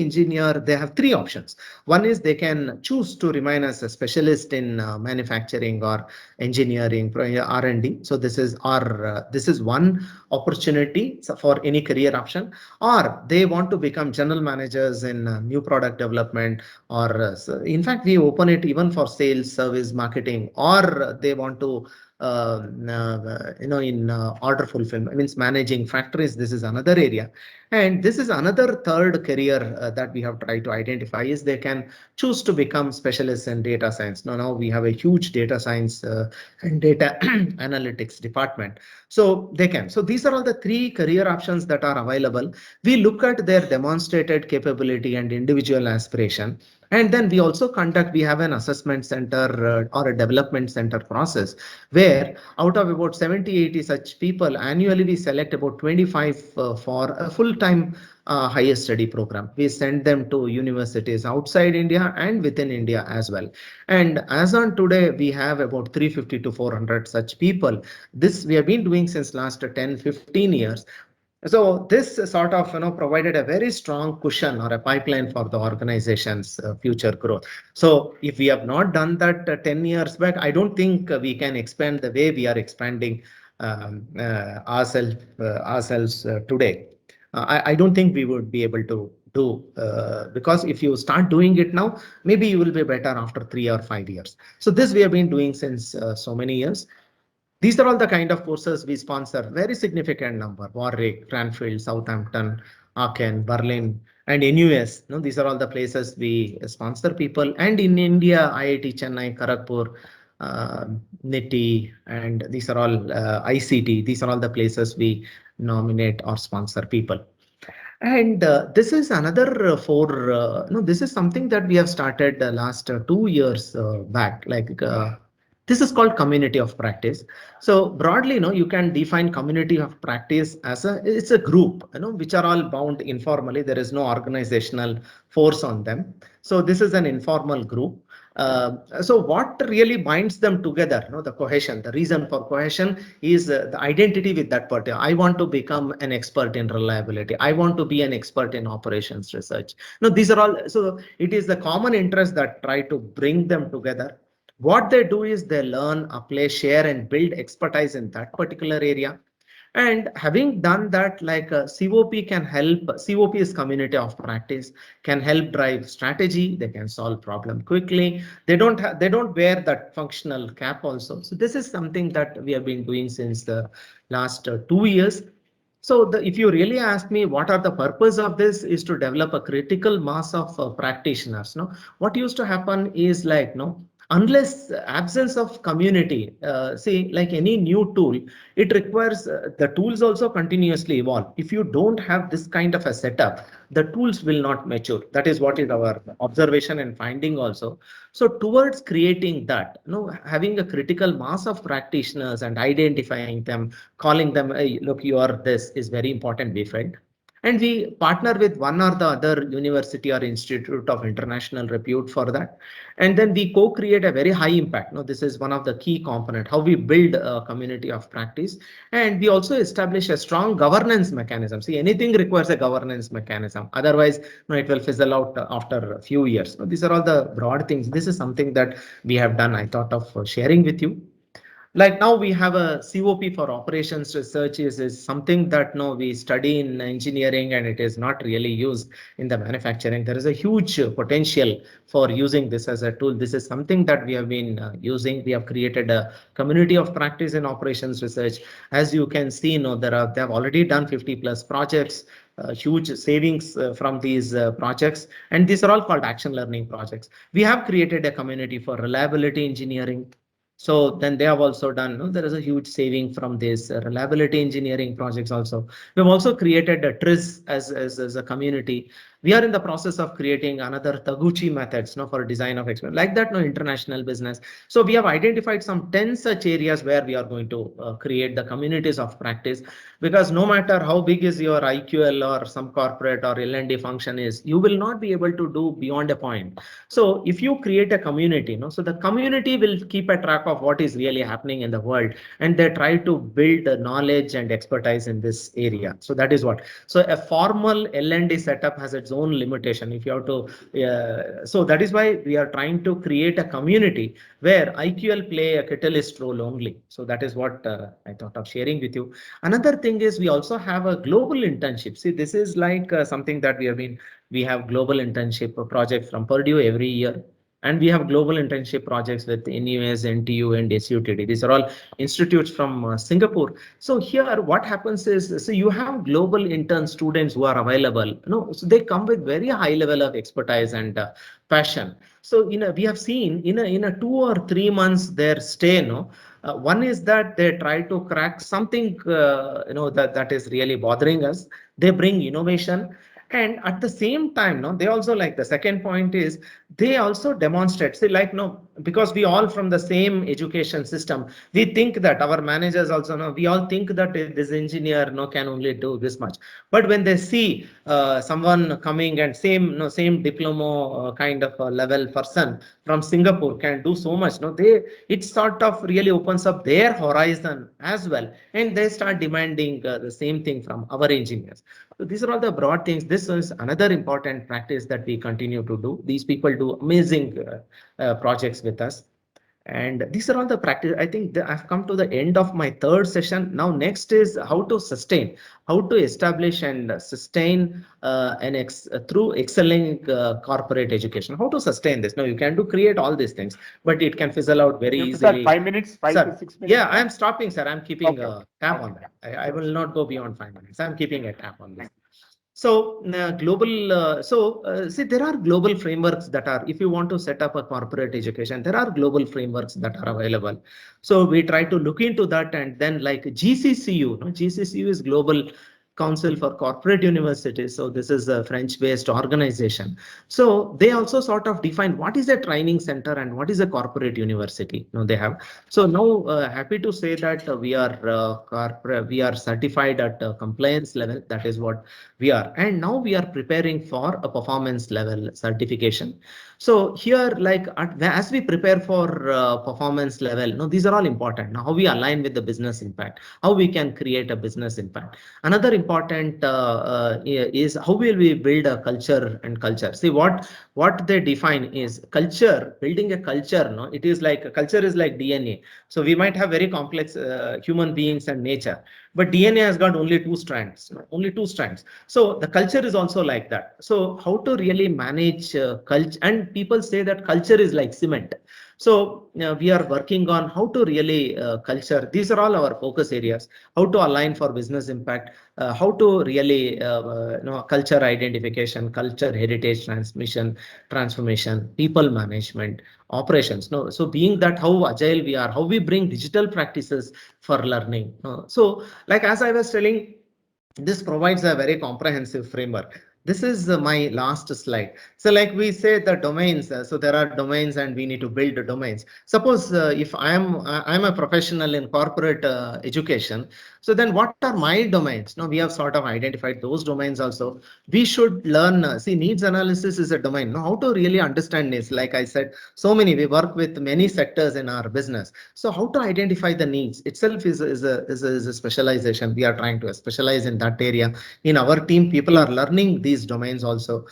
engineer, they have three options. One is they can choose to remain as a specialist in manufacturing or engineering, R&D. So this is one opportunity for any career option. Or they want to become general managers in new product development, or in fact, we open it even for sales, service, marketing, or they want to in order fulfillment, means managing factories. This is another area. And this is another third career that we have tried to identify, is they can choose to become specialists in data science. Now we have a huge data science and data analytics department. So they can. So these are all the three career options that are available. We look at their demonstrated capability and individual aspiration. And then we also we have an assessment center or a development center process, where out of about 70-80 such people annually, we select about 25 for a full-time higher study program. We send them to universities outside India and within India as well. And as on today, we have about 350 to 400 such people. This we have been doing since last 10-15 years. So this sort of provided a very strong cushion or a pipeline for the organization's future growth. So if we have not done that 10 years back, I don't think we can expand the way we are expanding ourselves today. I don't think we would be able to do, because if you start doing it now, maybe you will be better after 3 or 5 years. So this we have been doing since so many years. These are all the kind of courses we sponsor, very significant number: Warwick, Cranfield, Southampton, Aachen, Berlin, and NUS. These are all the places we sponsor people. And in India, IIT Chennai, Kharagpur, NITI, and these are all ICT. These are all the places we nominate or sponsor people. And this is another this is something that we have started last 2 years back. This is called community of practice. So broadly, you can define community of practice as it's a group, which are all bound informally. There is no organizational force on them. So this is an informal group. So what really binds them together, the cohesion, the reason for cohesion is the identity with that party. I want to become an expert in reliability. I want to be an expert in operations research. These are all, so it is the common interest that try to bring them together. What they do is they learn, apply, share, and build expertise in that particular area. And having done that, COP can help. COP is community of practice, can help drive strategy. They can solve problem quickly. They don't wear that functional cap also. So this is something that we have been doing since the last 2 years. So if you really ask me what are the purpose of this, is to develop a critical mass of practitioners. What used to happen is unless absence of community, see, like any new tool, it requires the tools also continuously evolve. If you don't have this kind of a setup, the tools will not mature. That is what is our observation and finding also. So towards creating that, having a critical mass of practitioners and identifying them, calling them, hey, look, you are this, is very important, we felt. And we partner with one or the other university or institute of international repute for that. And then we co-create a very high impact. This is one of the key components, how we build a community of practice. And we also establish a strong governance mechanism. See, anything requires a governance mechanism. Otherwise, it will fizzle out after a few years. These are all the broad things. This is something that we have done. I thought of sharing with you. Like now we have a COP for operations research is something that we study in engineering, and it is not really used in the manufacturing. There is a huge potential for using this as a tool. This is something that we have been using. We have created a community of practice in operations research. As you can see, they have already done 50+ projects. Huge savings from these projects, and these are all called action learning projects. We have created a community for reliability engineering. So then they have also done, there is a huge saving from this reliability engineering projects also. We've also created a TRIZ as a community. We are in the process of creating another Taguchi methods, for design of experiment, like that, international business. So we have identified some 10 such areas where we are going to create the communities of practice, because no matter how big is your IQL or some corporate or L&D function is, you will not be able to do beyond a point. So if you create a community, so the community will keep a track of what is really happening in the world, and they try to build the knowledge and expertise in this area. So that is what. So a formal L&D setup has its own limitation. If you have to, so that is why we are trying to create a community where IQL play a catalyst role only. So that is what I thought of sharing with you. Another thing is we also have a global internship. See, this is like something that we have global internship projects from Purdue every year. And we have global internship projects with NUS, NTU, and SUTD. These are all institutes from Singapore. So here what happens is, so you have global intern students who are available. So they come with very high level of expertise and passion. So we have seen in a 2 or 3 months their stay. One is that they try to crack something that is really bothering us. They bring innovation. And at the same time, they also, like, the second point is they also demonstrate, say, like, because we all from the same education system, we think that our managers also know, we all think that this engineer can only do this much. But when they see someone coming and same diploma kind of level person from Singapore can do so much, it sort of really opens up their horizon as well, and they start demanding the same thing from our engineers. So these are all the broad things. This is another important practice that we continue to do. These people do amazing projects with us. And these are all the practice. I think I've come to the end of my third session. Now, next is how to sustain, how to establish and sustain through excelling corporate education. How to sustain this? Now, you can create all these things, but it can fizzle out very easily. 5 minutes, 5 sir, to 6 minutes. Yeah, I am stopping, sir. I'm keeping a tab on Okay. that. I will not go beyond 5 minutes. I'm keeping a tab on this. So see, there are global frameworks that are, if you want to set up a corporate education, there are global frameworks that are available. So we try to look into that, and then like GCCU, GCCU is Global Council for Corporate Universities. So this is a French-based organization. So they also sort of define what is a training center and what is a corporate university. They have. So now happy to say that we are certified at compliance level. That is what we are. And now we are preparing for a performance level certification. So here, like as we prepare for performance level, these are all important. Now, how we align with the business impact, how we can create a business impact. Another important is how will we build a culture and culture. See, what they define is culture, building a culture. It is like culture is like DNA. So we might have very complex human beings and nature, but DNA has got only two strands, So the culture is also like that. So how to really manage culture, and people say that culture is like cement. So we are working on how to really culture. These are all our focus areas. How to align for business impact, how to really culture identification, culture heritage transformation, people management, operations. So being that how agile we are, how we bring digital practices for learning. So like as I was telling, this provides a very comprehensive framework. This is my last slide. So like we say the domains, so there are domains and we need to build the domains. Suppose if I'm a professional in corporate education, so then what are my domains? Now we have sort of identified those domains also. We should learn, see, needs analysis is a domain. Now how to really understand this? Like I said, we work with many sectors in our business. So how to identify the needs itself is a specialization. We are trying to specialize in that area. In our team, people are learning these domains also.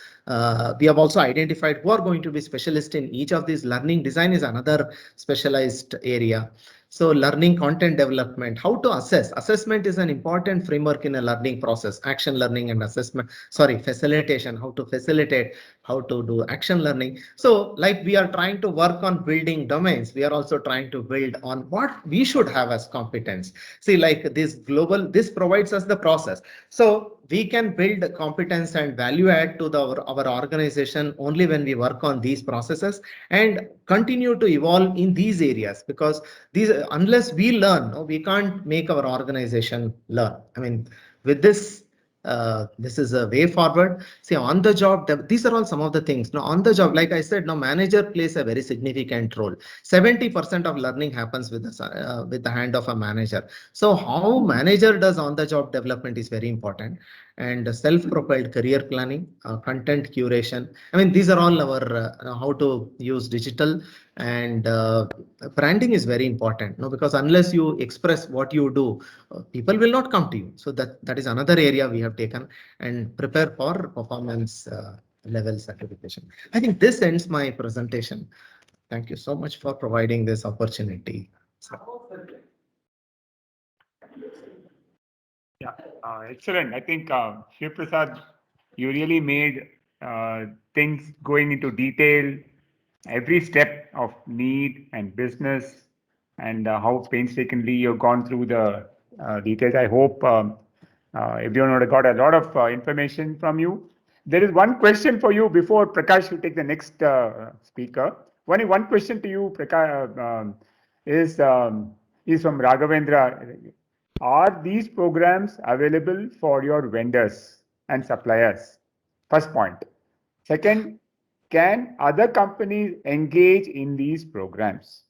We have also identified who are going to be specialists in each of these. Learning design is another specialized area. So learning content development, how to assess. Assessment is an important framework in a learning process, action learning and assessment, facilitation, how to facilitate, how to do action learning. So like we are trying to work on building domains, we are also trying to build on what we should have as competence. See, like this provides us the process. So we can build competence and value add to our organization only when we work on these processes and continue to evolve in these areas, because unless we learn, we can't make our organization learn. I mean, with this, this is a way forward. See, on the job, these are all some of the things. Now, on the job, like I said, now manager plays a very significant role. 70% of learning happens with the hand of a manager. So how manager does on the job development is very important. And self-propelled career planning, content curation. I mean, these are all our how to use digital, and branding is very important. No, because unless you express what you do, people will not come to you. So that is another area we have taken, and prepare for performance level certification. I think this ends my presentation. Thank you so much for providing this opportunity. Yeah, excellent. I think Shiv Prasad, you really made things going into detail, every step of need and business, and how painstakingly you've gone through the details. I hope everyone would have got a lot of information from you. There is one question for you before Prakash will take the next speaker. One question to you, Prakash, is from Raghavendra. Are these programs available for your vendors and suppliers? First point. Second, can other companies engage in these programs?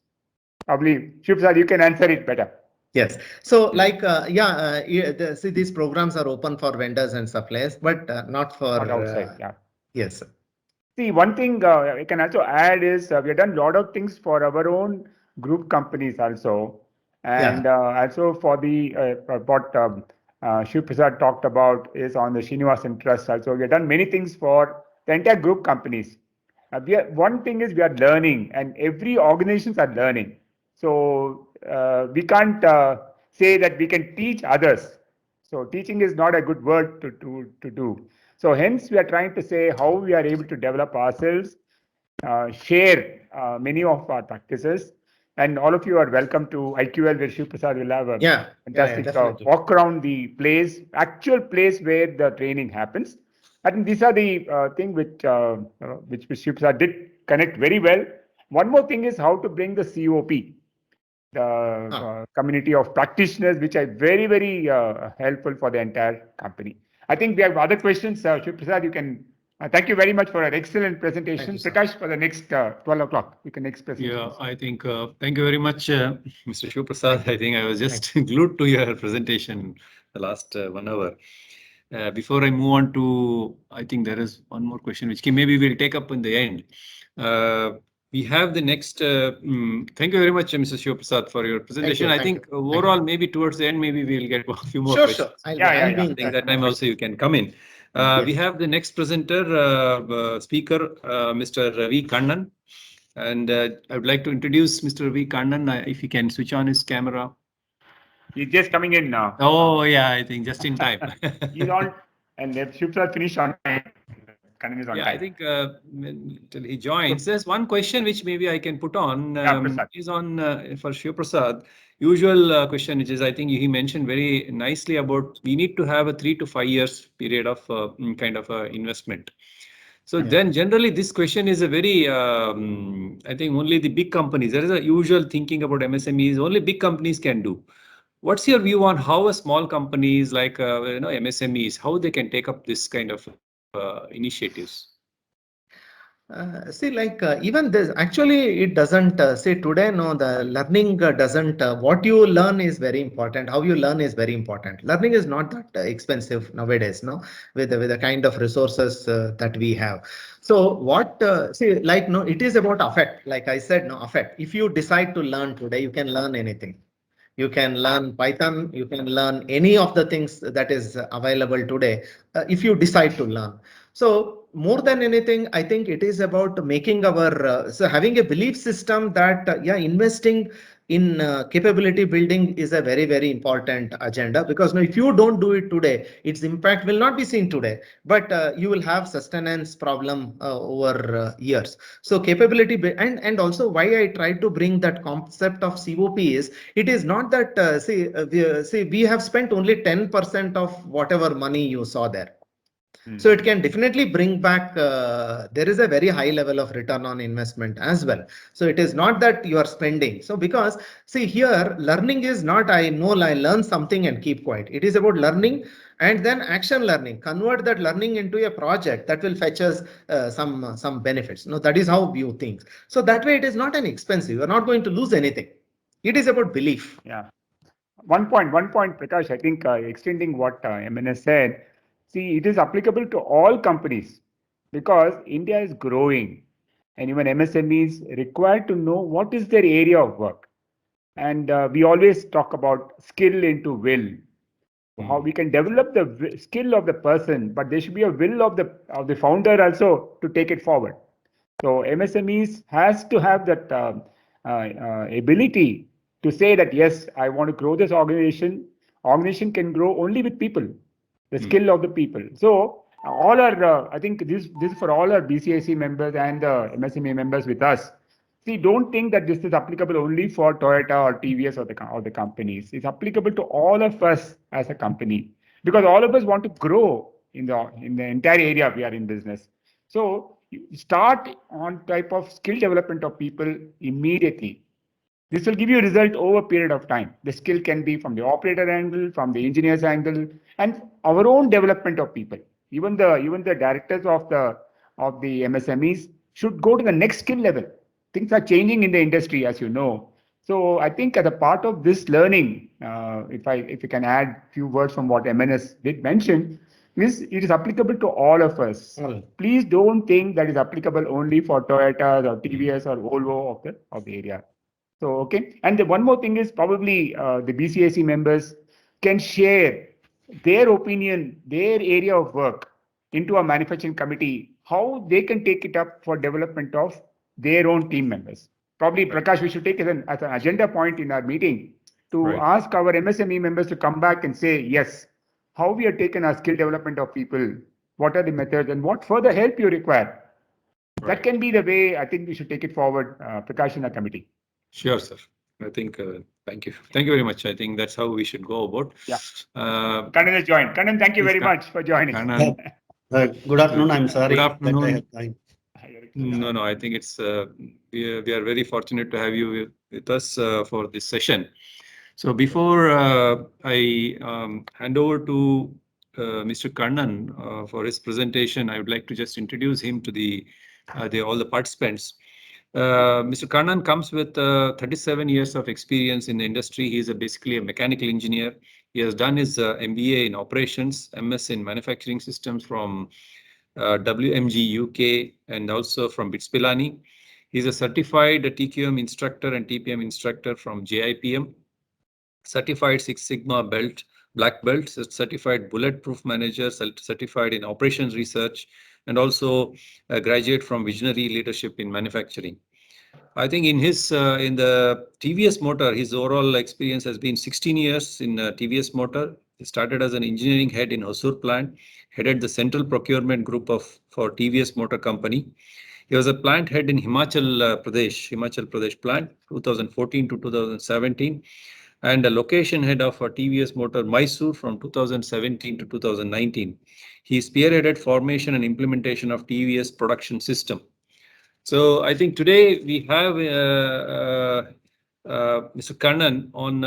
Probably, Shiv Prasad, you can answer it better. Yes. So like, see, these programs are open for vendors and suppliers, but not for Not outside. Yeah. Yes. See, one thing I can also add is we have done a lot of things for our own group companies also. And also for the what Shiv Prasad talked about is on the Srinivasan Trust also. We have done many things for the entire group companies. One thing is we are learning, and every organizations are learning. So we can't say that we can teach others. So teaching is not a good word to do. So hence we are trying to say how we are able to develop ourselves, share many of our practices. And all of you are welcome to IQL, where Shiv Prasad will have a fantastic walk around the place, actual place where the training happens. I think these are the things which Shiv Prasad did connect very well. One more thing is how to bring the COP, the community of practitioners, which are very, very helpful for the entire company. I think we have other questions. Shiv Prasad, you can. Thank you very much for an excellent presentation. Prakash, for the next 12 o'clock, you can next presentation. Yeah, I think, thank you very much, Mr. Shiv Prasad. I think I was just glued to your presentation the last 1 hour. Before I move on to, I think there is one more question, which maybe we'll take up in the end. We have the next, thank you very much, Mr. Shiv Prasad, for your presentation. I think overall, maybe towards the end, maybe we'll get a few more questions. Sure. I think that time also you can come in. We have the next presenter, speaker, Mr. Ravi Kannan. And I would like to introduce Mr. Ravi Kannan, if he can switch on his camera. He's just coming in now. Oh, yeah, I think just in time. He's on, and Shiv Prasad finished on time. I think till he joins, there's one question which maybe I can put on. Is on for Shiv Prasad. Usual question, which is I think he mentioned very nicely about we need to have a 3 to 5 years period of kind of investment. So then generally this question is a very, I think only the big companies, there is a usual thinking about MSMEs, only big companies can do. What's your view on how a small companies like MSMEs, how they can take up this kind of initiatives? See, like even this, actually, it doesn't say today, no, the learning doesn't, what you learn is very important. How you learn is very important. Learning is not that expensive nowadays, no, with the kind of resources that we have. So what, see, like, no, it is about affect. Like I said, no, affect. If you decide to learn today, you can learn anything. You can learn Python, you can learn any of the things that is available today if you decide to learn. So more than anything, I think it is about making our, so having a belief system that, investing in capability building is a very, very important agenda, because now if you don't do it today, its impact will not be seen today, but you will have sustenance problem over years. So capability, and also why I try to bring that concept of COP is, it is not that, we have spent only 10% of whatever money you saw there. So it can definitely bring back, there is a very high level of return on investment as well. So it is not that you are spending. So because see here, learning is not, I know I learn something and keep quiet. It is about learning and then action learning. Convert that learning into a project that will fetch us some benefits. No, that is how you think. So that way it is not an expensive. You are not going to lose anything. It is about belief. Yeah. One point, Prakash, I think extending what MNS said, see, it is applicable to all companies because India is growing and even MSMEs required to know what is their area of work. And we always talk about skill into will. How we can develop the skill of the person, but there should be a will of the founder also to take it forward. So MSMEs has to have that ability to say that yes, I want to grow this organization. Organization can grow only with people, the skill of the people. So all our, I think this is for all our BCIC members and MSME members with us. See, don't think that this is applicable only for Toyota or TVS or the companies. It's applicable to all of us as a company because all of us want to grow in the entire area we are in business. So you start on type of skill development of people immediately. This will give you a result over a period of time. The skill can be from the operator angle, from the engineer's angle, and our own development of people. Even the directors of the MSMEs should go to the next skill level. Things are changing in the industry, as you know. So I think as a part of this learning, if you can add few words from what MNS did mention, it is applicable to all of us. Please don't think that is applicable only for Toyota or TVS or Volvo of the area. So, okay. And the one more thing is probably the BCAC members can share their opinion, their area of work into a manufacturing committee, how they can take it up for development of their own team members. Probably, Prakash, we should take it as an agenda point in our meeting to ask our MSME members to come back and say, yes, how we have taken our skill development of people, what are the methods and what further help you require. That can be the way I think we should take it forward, Prakash, in our committee. Sure, sir. I think, thank you. Thank you very much. I think that's how we should go about. Yeah. Kannan has joined. Kannan, thank you very much for joining. Kannan, good afternoon. I'm sorry good afternoon. that I have time. No, I think it's we are very fortunate to have you with us for this session. So before I hand over to Mr. Kannan for his presentation, I would like to just introduce him to all the participants. Mr. Kannan comes with 37 years of experience in the industry. He is basically a mechanical engineer. He has done his MBA in operations, MS in manufacturing systems from WMG UK and also from BITS Pilani. He is a certified TQM instructor and TPM instructor from JIPM, certified Six Sigma belt, black belt, certified bulletproof manager, certified in operations research, and also a graduate from Visionary Leadership in Manufacturing. I think in the TVS Motor, his overall experience has been 16 years in TVS Motor. He started as an engineering head in Hosur plant, headed the central procurement group for TVS Motor Company. He was a plant head in Himachal Pradesh plant, 2014 to 2017, and a location head of TVS Motor Mysore from 2017 to 2019. He spearheaded formation and implementation of TVS production system. So I think today we have Mr. Kannan on,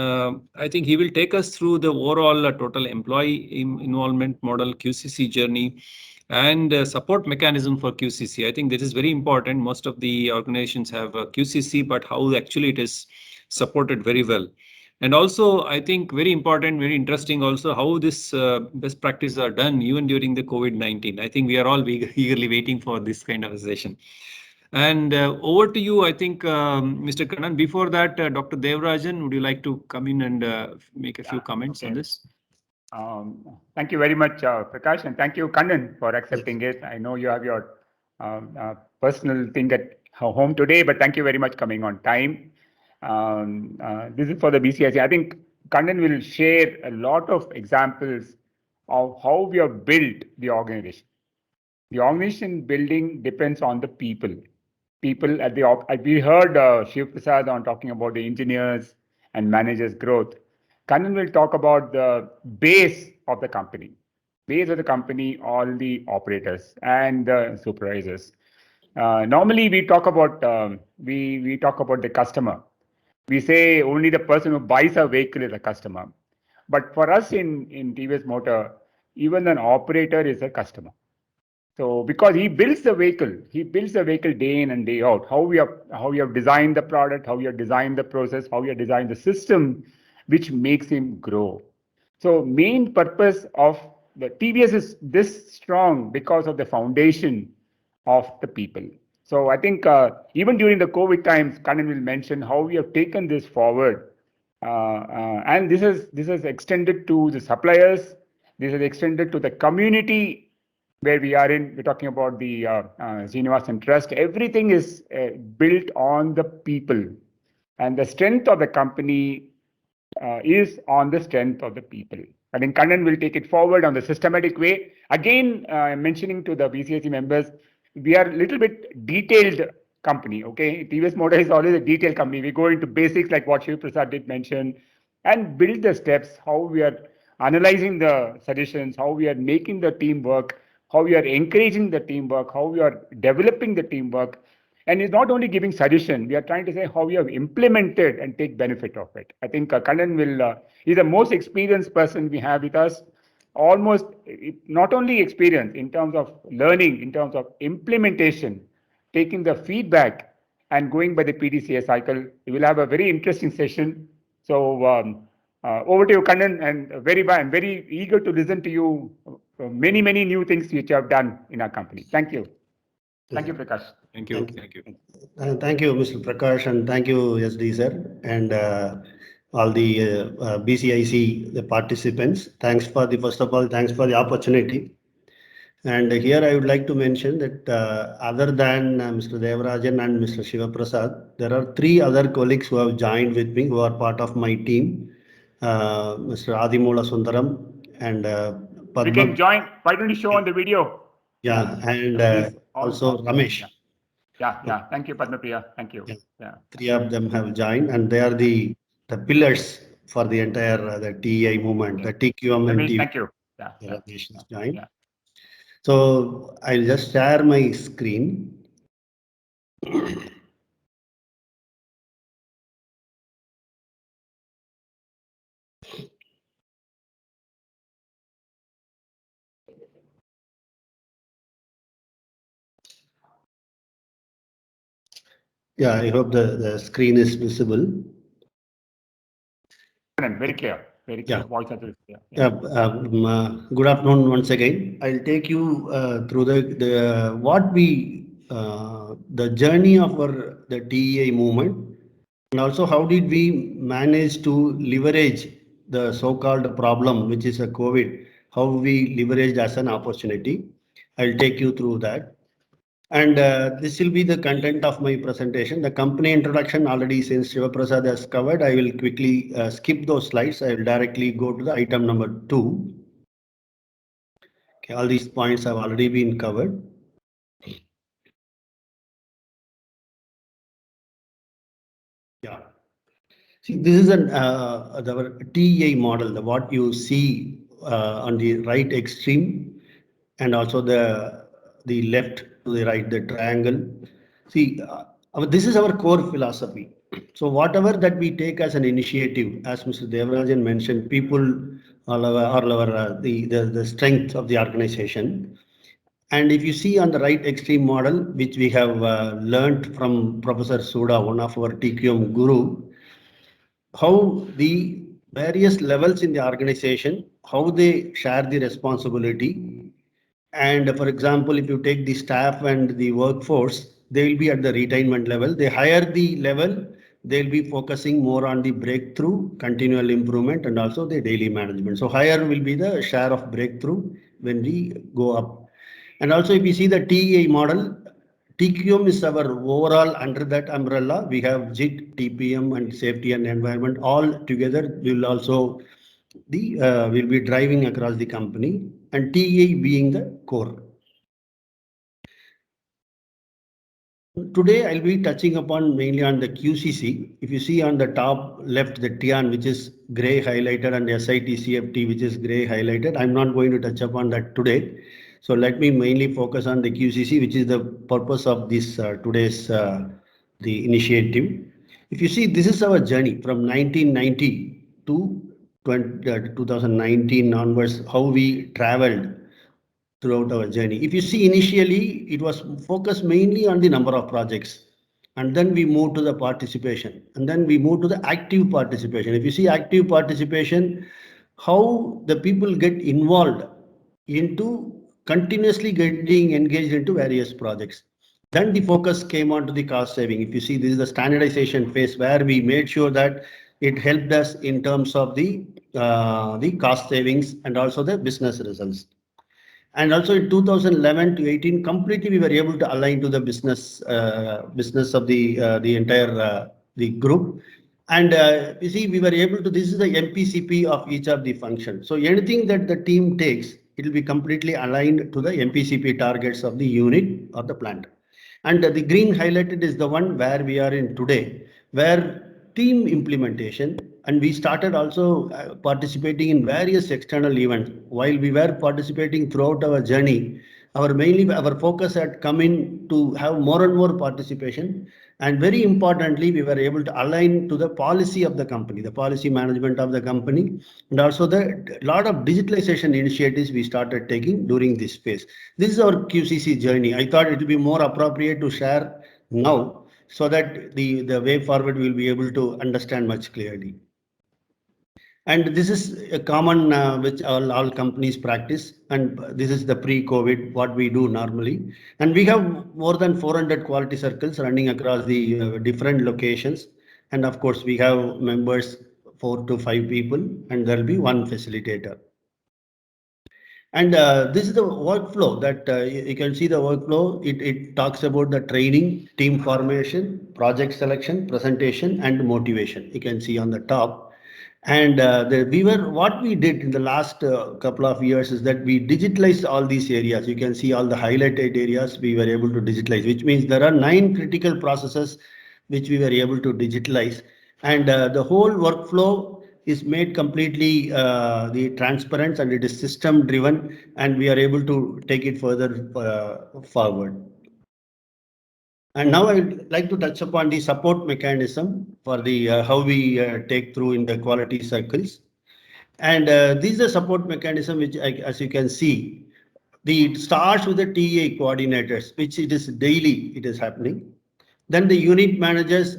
I think he will take us through the overall total employee involvement model, QCC journey, and support mechanism for QCC. I think this is very important. Most of the organizations have QCC, but how actually it is supported very well. And also, I think very important, very interesting also how this best practices are done even during the COVID-19. I think we are all eagerly waiting for this kind of a session. And over to you, I think, Mr. Kannan. Before that, Dr. Devarajan, would you like to come in and make a few comments on this? Thank you very much, Prakash, and thank you, Kannan, for accepting it. I know you have your personal thing at home today, but thank you very much coming on time. This is for the BCIC. I think Kannan will share a lot of examples of how we have built the organization. The organization building depends on the people. People at we heard Shiv Prasad on talking about the engineers and managers growth. Kannan will talk about the base of the company. base of the company, all the operators and the supervisors. Normally, we talk about we talk about the customer. We say only the person who buys a vehicle is a customer. But for us in TVS Motor, even an operator is a customer. So because he builds the vehicle day in and day out. How we have designed the product, how we have designed the process, how we have designed the system, which makes him grow. So main purpose of the TVS is this strong because of the foundation of the people. So I think even during the COVID times, Kannan will mention how we have taken this forward, and this is extended to the suppliers. This is extended to the community where we are in. We're talking about the Srinivasan Trust. Everything is built on the people, and the strength of the company is on the strength of the people. I think Kannan will take it forward on the systematic way. Again, mentioning to the BCIC members, we are a little bit detailed company, okay? TVS Motor is always a detailed company. We go into basics like what Shiv Prasad did mention and build the steps, how we are analyzing the suggestions, how we are making the team work, how we are encouraging the teamwork, how we are developing the teamwork. And it's not only giving suggestion, we are trying to say how we have implemented and take benefit of it. I think Kannan will, he's the most experienced person we have with us. Almost not only experience in terms of learning, in terms of implementation, taking the feedback and going by the PDCA cycle. We will have a very interesting session. So over to you, Kannan, and I'm very eager to listen to you. Many new things which you have done in our company. Thank you. Thank you, Prakash. Thank you. Thank you. Thank you, Mr. Prakash, and thank you, SD sir, and all the BCIC the participants. Thanks for the first of all, thanks for the opportunity. And here I would like to mention that other than Mr. Devarajan and Mr. Shiva Prasad, there are 3 other colleagues who have joined with me, who are part of my team. Mr. Adimula Sundaram and Padma. You can join. Why don't you show on the video? Yeah, and also Ramesh. Yeah. Thank you, Padma Priya. Thank you. Yeah. 3 of them have joined, and they are the pillars for the entire the TEI movement, the TQM and Ramesh, TVS. thank you. Ramesh has joined. So I'll just share my screen. Yeah, I hope the screen is visible. Very clear. Very clear. Yeah. Voice is clear. Good afternoon once again. I'll take you through the journey of the TEI movement, and also how did we manage to leverage the so-called problem, which is a COVID, how we leveraged as an opportunity. I'll take you through that. And this will be the content of my presentation. The company introduction already, since Shiva Prasad has covered, I will quickly skip those slides. I will directly go to the item number 2. Okay, all these points have already been covered. Yeah. See, this is our TEI model, what you see on the right extreme, and also the left to the right, the triangle. See, this is our core philosophy. So whatever that we take as an initiative, as Mr. Devarajan mentioned, people are the strength of the organization. And if you see on the right extreme model, which we have learned from Professor Suda, one of our TQM guru, how the various levels in the organization, how they share the responsibility. And for example, if you take the staff and the workforce, they will be at the retainment level. The higher the level, they'll be focusing more on the breakthrough, continual improvement, and also the daily management. So higher will be the share of breakthrough when we go up. And also if you see the TEI model, TQM is our overall under that umbrella. We have JIT, TPM, and safety and environment all together. We will also will be driving across the company, and TEI being the core. Today, I'll be touching upon mainly on the QCC. If you see on the top left, the TIAN, which is gray highlighted, and SIT-CFT, which is gray highlighted. I'm not going to touch upon that today. So let me mainly focus on the QCC, which is the purpose of this today's the initiative. If you see, this is our journey from 1990 to 2019 onwards, how we traveled throughout our journey. If you see, initially it was focused mainly on the number of projects, and then we moved to the participation, and then we moved to the active participation. If you see active participation, how the people get involved into continuously getting engaged into various projects. Then the focus came on to the cost saving. If you see, this is the standardization phase where we made sure that it helped us in terms of the cost savings and also the business results. And also in 2011 to 18, completely we were able to align to the business of the entire the group. And you see, we were able to, this is the MPCP of each of the functions. So anything that the team takes, it will be completely aligned to the MPCP targets of the unit or the plant. And the green highlighted is the one where we are in today, where team implementation, and we started also participating in various external events. While we were participating throughout our journey, our focus had come in to have more and more participation. And very importantly, we were able to align to the policy of the company, the policy management of the company, and also the lot of digitalization initiatives we started taking during this phase. This is our QCC journey. I thought it would be more appropriate to share now so that the way forward we'll be able to understand much clearly. And this is a common which all companies practice. And this is the pre-COVID, what we do normally. And we have more than 400 quality circles running across the different locations. And of course, we have members, 4 to 5 people, and there'll be one facilitator. And this is the workflow that you can see the workflow. It talks about the training, team formation, project selection, presentation, and motivation. You can see on the top. And what we did in the last couple of years is that we digitalized all these areas. You can see all the highlighted areas we were able to digitalize, which means there are 9 critical processes which we were able to digitalize. And the whole workflow is made completely the transparent, and it is system driven, and we are able to take it further forward. And now I'd like to touch upon the support mechanism for the how we take through in the quality circles. And this is a support mechanism which, as you can see, it starts with the TEA coordinators, which it is daily, it is happening. Then the unit managers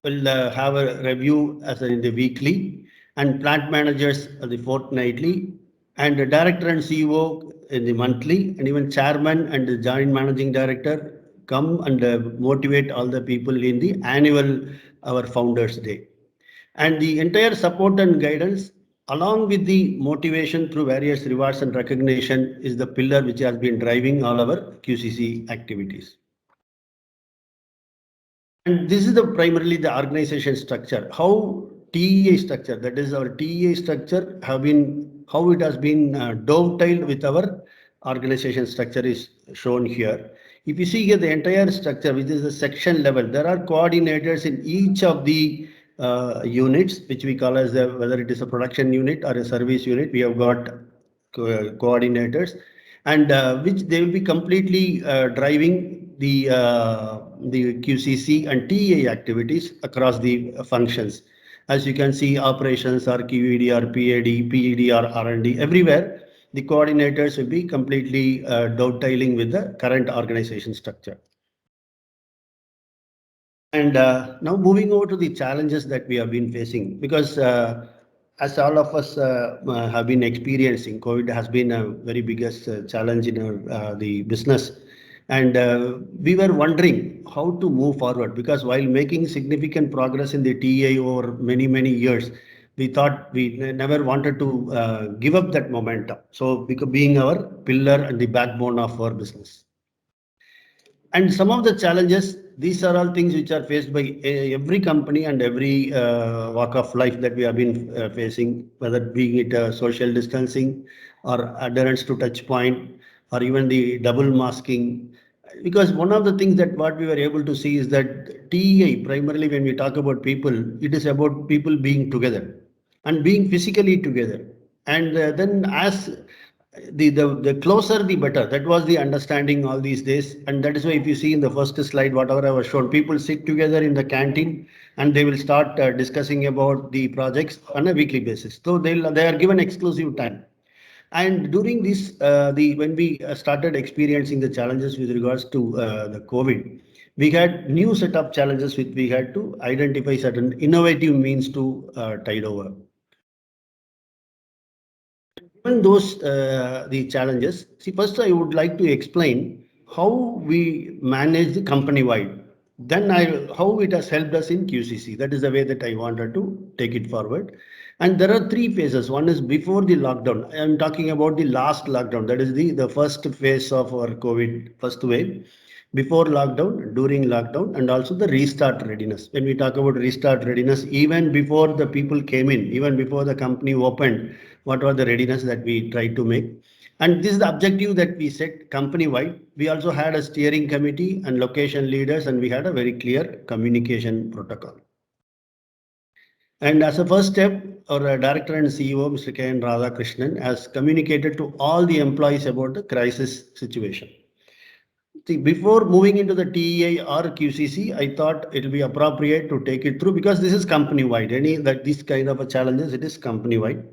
will have a review as in the weekly, and plant managers the fortnightly, and the director and CEO in the monthly, and even chairman and the joint managing director come and motivate all the people in the annual our Founders Day. And the entire support and guidance along with the motivation through various rewards and recognition is the pillar which has been driving all our QCC activities. And this is primarily the organization structure. How TEA structure, that is our TEA structure, how it has been dovetailed with our organization structure is shown here. If you see here the entire structure, which is the section level, there are coordinators in each of the units, which we call as whether it is a production unit or a service unit, we have got coordinators, and which they will be completely driving the QCC and TEA activities across the functions. As you can see, operations or QED or PAD, PED or R&D, everywhere the coordinators will be completely dovetailing with the current organization structure. And now moving over to the challenges that we have been facing, because as all of us have been experiencing, COVID has been a very biggest challenge in our the business. And we were wondering how to move forward, because while making significant progress in the TEA over many, many years, we thought we never wanted to give up that momentum. So being our pillar and the backbone of our business. And some of the challenges, these are all things which are faced by every company and every walk of life that we have been facing, whether being it social distancing or adherence to touch point, or even the double masking. because one of the things that what we were able to see is that TEI, primarily when we talk about people, it is about people being together and being physically together. And then as the closer the better. That was the understanding all these days. And that is why if you see in the first slide, whatever I was shown, people sit together in the canteen and they will start discussing about the projects on a weekly basis. So they are given exclusive time. And during this, when we started experiencing the challenges with regards to the COVID, we had new set of challenges which we had to identify certain innovative means to tide over. Given those the challenges, see, first I would like to explain how we manage the company wide. Then how it has helped us in QCC. That is the way that I wanted to take it forward. And there are three phases. One is before the lockdown. I am talking about the last lockdown. That is the first phase of our COVID first wave. Before lockdown, during lockdown, and also the restart readiness. When we talk about restart readiness, even before the people came in, even before the company opened, what was the readiness that we tried to make? And this is the objective that we set company wide. We also had a steering committee and location leaders, and we had a very clear communication protocol. And as a first step, our director and CEO, Mr. K. N. Radhakrishnan, has communicated to all the employees about the crisis situation. See, before moving into the TEI or QCC, I thought it will be appropriate to take it through because this is company wide. This kind of a challenges, it is company wide.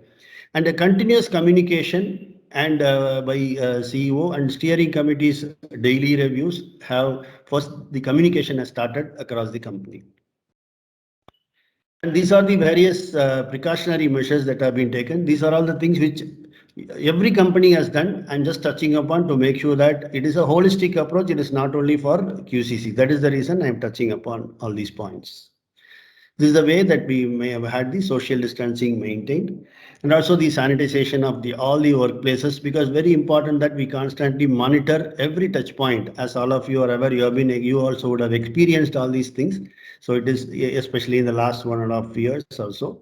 And a continuous communication and by CEO and steering committees daily reviews have first the communication has started across the company. And these are the various precautionary measures that have been taken. These are all the things which every company has done. I'm just touching upon to make sure that it is a holistic approach. It is not only for QCC. That is the reason I'm touching upon all these points. This is the way that we may have had the social distancing maintained and also the sanitization of all the workplaces, because very important that we constantly monitor every touch point. As all of you are aware, you also would have experienced all these things. So it is especially in the last 1.5 years also.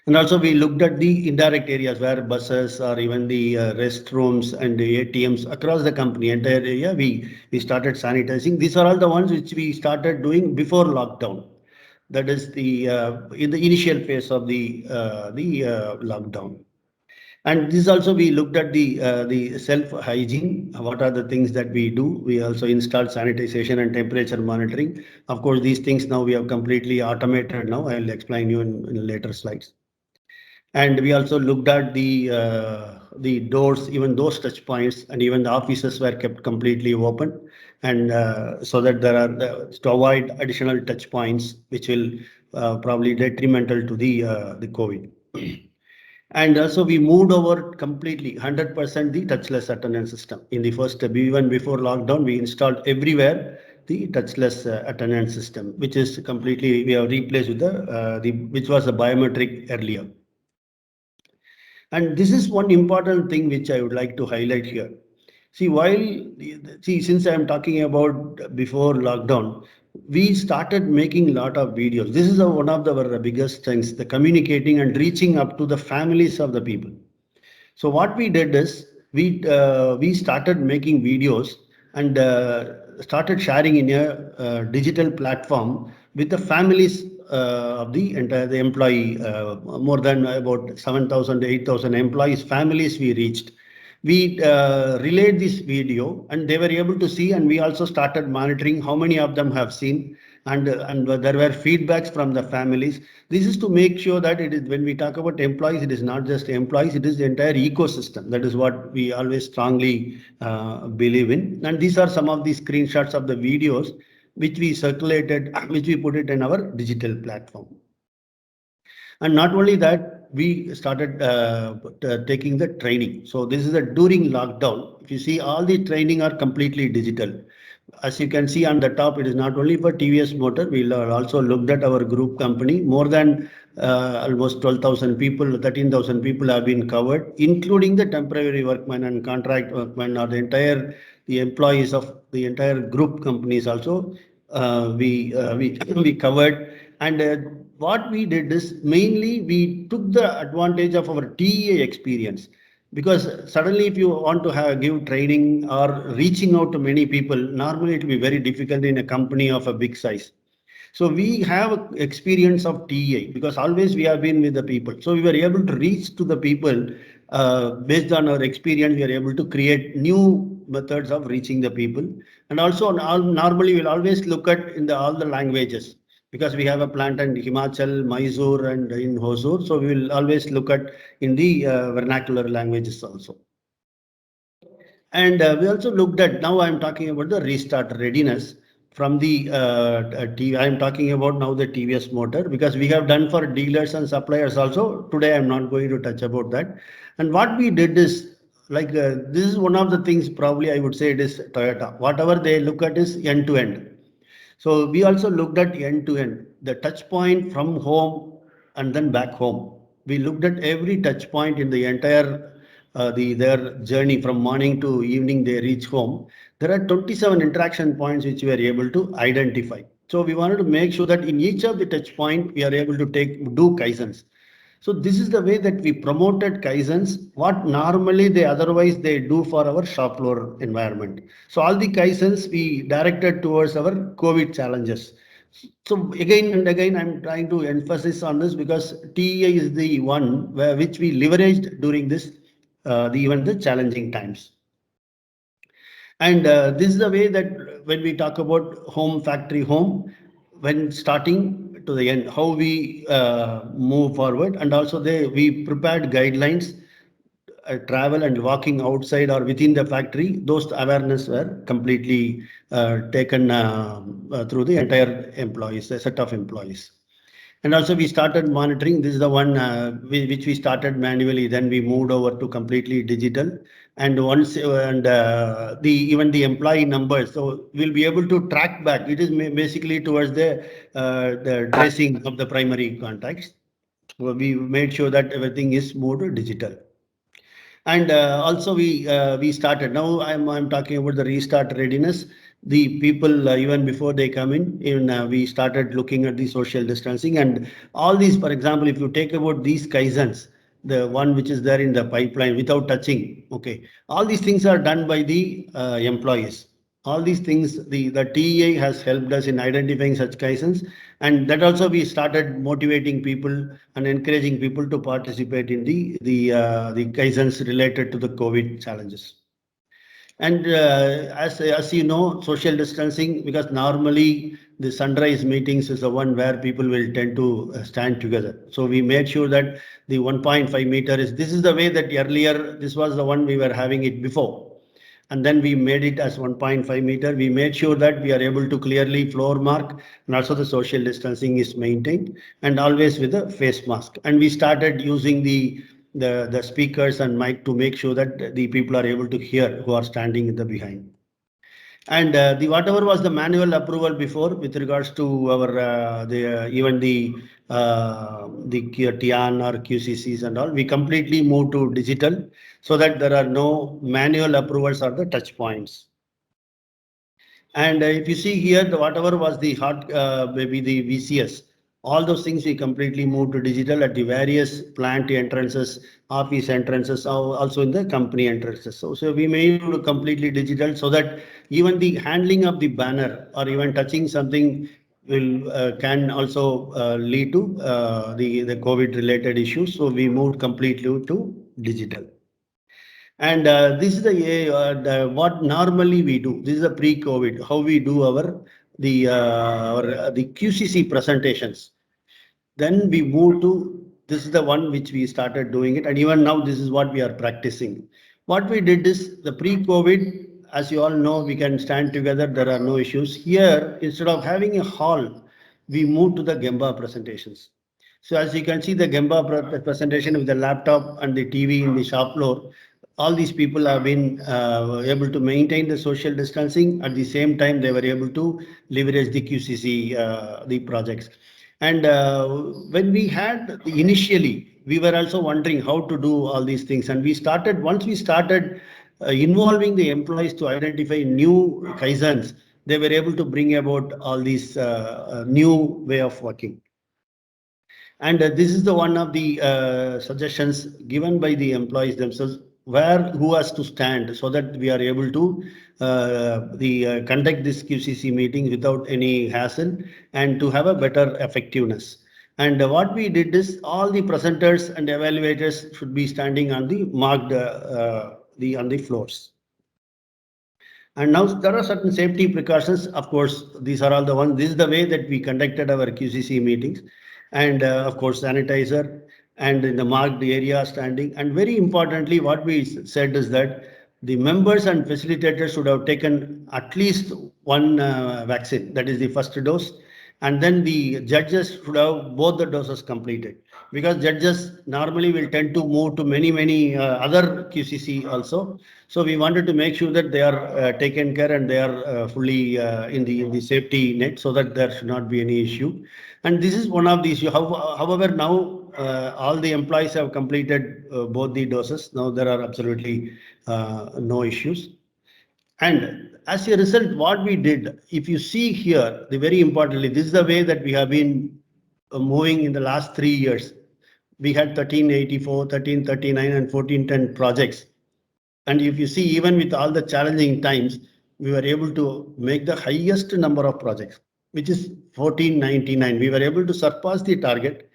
And also we looked at the indirect areas where buses or even the restrooms and the ATMs across the company, entire area, we started sanitizing. These are all the ones which we started doing before lockdown. That is in the initial phase of the lockdown. And this also we looked at the self hygiene. What are the things that we do? We also installed sanitization and temperature monitoring. Of course, these things now we have completely automated now. I'll explain you in later slides. And we also looked at the doors, even those touch points, and even the offices were kept completely open, and so that there are to avoid additional touch points, which will probably detrimental to the COVID. And also we moved over completely 100% the touchless attendance system. In the first step, even before lockdown, we installed everywhere the touchless attendance system, which is completely we have replaced with which was a biometric earlier. And this is one important thing which I would like to highlight here. Since I am talking about before lockdown, we started making a lot of videos. This is one of our biggest strengths, the communicating and reaching up to the families of the people. So what we did is we started making videos and started sharing in a digital platform with the families of the employee, more than about 7,000 to 8,000 employees, families we reached. We relayed this video and they were able to see, and we also started monitoring how many of them have seen, and there were feedbacks from the families. This is to make sure that it is, when we talk about employees, it is not just employees, it is the entire ecosystem. That is what we always strongly believe in. And these are some of the screenshots of the videos which we circulated, which we put it in our digital platform. And not only that, we started taking the training. So this is during lockdown. If you see, all the training are completely digital. As you can see on the top, it is not only for TVS Motor. We also looked at our group company. More than almost 12,000 people, 13,000 people have been covered, including the temporary workmen and contract workmen, or the employees of the entire group companies also. We covered. And what we did is mainly we took the advantage of our TEA experience. because suddenly if you want to give training or reaching out to many people, normally it will be very difficult in a company of a big size. So we have experience of TEI because always we have been with the people. So we were able to reach to the people based on our experience. We are able to create new methods of reaching the people, and also normally we'll always look at in all the languages because we have a plant in Himachal, Mysore, and in Hosur. So we will always look at in the vernacular languages also. And we also looked at, now I'm talking about the restart readiness from the I'm talking about now the TVS Motor, because we have done for dealers and suppliers also. Today I'm not going to touch about that. And what we did is, like this is one of the things probably I would say it is Toyota. Whatever they look at is end to end. So we also looked at end to end, the touch point from home and then back home. We looked at every touch point in the entire their journey from morning to evening they reach home. There are 27 interaction points which we are able to identify. So we wanted to make sure that in each of the touch point we are able to do Kaizens. So this is the way that we promoted Kaizens, what normally they do for our shop floor environment. So all the Kaizens we directed towards our COVID challenges. So again and again, I'm trying to emphasize on this because TEI is the one which we leveraged during this, even the challenging times. And this is the way that when we talk about home, factory, home, when starting to the end, how we move forward. And also we prepared guidelines, travel and walking outside or within the factory. Those awareness were completely taken through the entire employees, a set of employees. And also we started monitoring. This is the one which we started manually. Then we moved over to completely digital. And once even the employee numbers, so we'll be able to track back. It is basically towards the tracing of the primary contacts. We made sure that everything is moved to digital. And also we started. Now I'm talking about the restart readiness. The people even before they come in, even we started looking at the social distancing and all these. For example, if you take about these Kaizens, the one which is there in the pipeline without touching, okay, all these things are done by the employees. All these things, the TEA has helped us in identifying such Kaizens, and that also we started motivating people and encouraging people to participate in the Kaizens related to the COVID challenges. And as you know, social distancing, because normally the sunrise meetings is the one where people will tend to stand together. So we made sure that the 1.5 meter this is the way that earlier, this was the one we were having it before. And then we made it as 1.5 meter. We made sure that we are able to clearly floor mark, and also the social distancing is maintained, and always with a face mask. And we started using the speakers and mic to make sure that the people are able to hear who are standing in the behind. And the whatever was the manual approval before with regards to our even the TIAN or QCCs and all, we completely moved to digital so that there are no manual approvals or the touch points. And if you see here, whatever was the hard, maybe the VCS, all those things we completely moved to digital at the various plant entrances, office entrances, also in the company entrances. So we made it completely digital so that even the handling of the banner or even touching something will can also lead to the COVID related issues. So we moved completely to digital. And this is what normally we do. This is a pre-COVID, how we do the QCC presentations. Then we move to, this is the one which we started doing it. And even now, this is what we are practicing. What we did is the pre-COVID, as you all know, we can stand together. There are no issues. Here, instead of having a hall, we moved to the Gemba presentations. So as you can see, the Gemba presentation with the laptop and the TV in the shop floor, all these people have been able to maintain the social distancing. At the same time, they were able to leverage the QCC, the projects. And when we had initially, we were also wondering how to do all these things. And once we started involving the employees to identify new Kaizens, they were able to bring about all these new way of working. And this is the one of the suggestions given by the employees themselves. who has to stand, so that we are able to conduct this QCC meeting without any hassle and to have a better effectiveness. And what we did is all the presenters and evaluators should be standing on the marked on the floors. And now there are certain safety precautions. Of course, these are all the ones. This is the way that we conducted our QCC meetings. And of course, sanitizer and in the marked area standing. And very importantly, what we said is that the members and facilitators should have taken at least one vaccine, that is the first dose. And then the judges should have both the doses completed, because judges normally will tend to move to many other QCC also. So we wanted to make sure that they are taken care and they are fully in the safety net, so that there should not be any issue. And this is one of the issues. However, now all the employees have completed both the doses. Now there are absolutely no issues. And as a result, what we did, if you see here, very importantly, this is the way that we have been moving in the last 3 years. We had 1384, 1339 and 1410 projects. And if you see, even with all the challenging times, we were able to make the highest number of projects, which is 1499. We were able to surpass the target.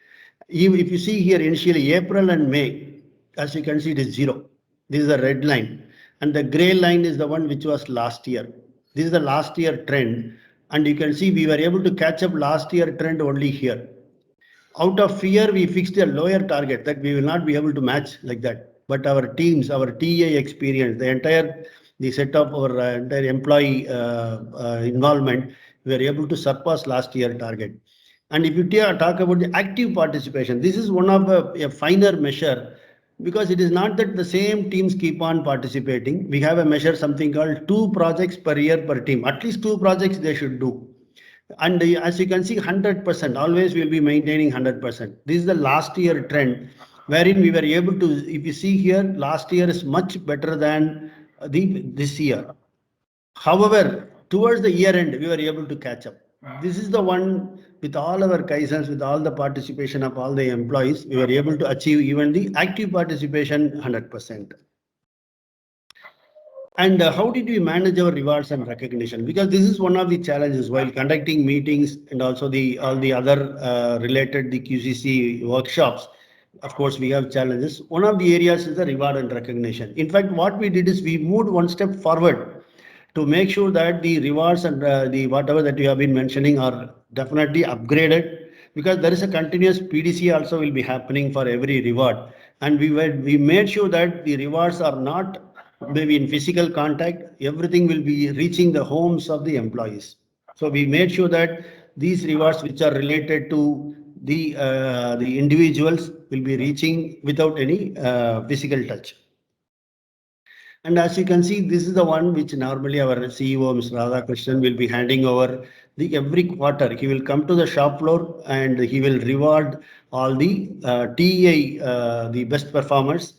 If you see here, initially April and May, as you can see, it is 0. This is the red line. And the gray line is the one which was last year. This is the last year trend. And you can see we were able to catch up last year trend only here. Out of fear, we fixed a lower target that we will not be able to match like that. But our teams, our TA experience, the set of our entire employee involvement, we were able to surpass last year target. And if you talk about the active participation, this is one of a finer measure, because it is not that the same teams keep on participating. We have a measure, something called 2 projects per year per team. At least 2 projects they should do. And as you can see, 100%, always we'll be maintaining 100%. This is the last year trend, wherein we were able to, if you see here, last year is much better than this year. However, towards the year end, we were able to catch up. This is the one with all our Kaizens, with all the participation of all the employees, we were able to achieve even the active participation 100%. And how did we manage our rewards and recognition? Because this is one of the challenges while conducting meetings and also all the other related the QCC workshops. Of course, we have challenges. One of the areas is the reward and recognition. In fact, what we did is we moved one step forward to make sure that the rewards and the whatever that you have been mentioning are definitely upgraded, because there is a continuous PDC also will be happening for every reward. And we made sure that the rewards are not maybe in physical contact, everything will be reaching the homes of the employees. So we made sure that these rewards which are related to the individuals will be reaching without any physical touch. And as you can see, this is the one which normally our CEO, Mr. Radhakrishnan, will be handing over every quarter. He will come to the shop floor and he will reward all the TA, the best performers.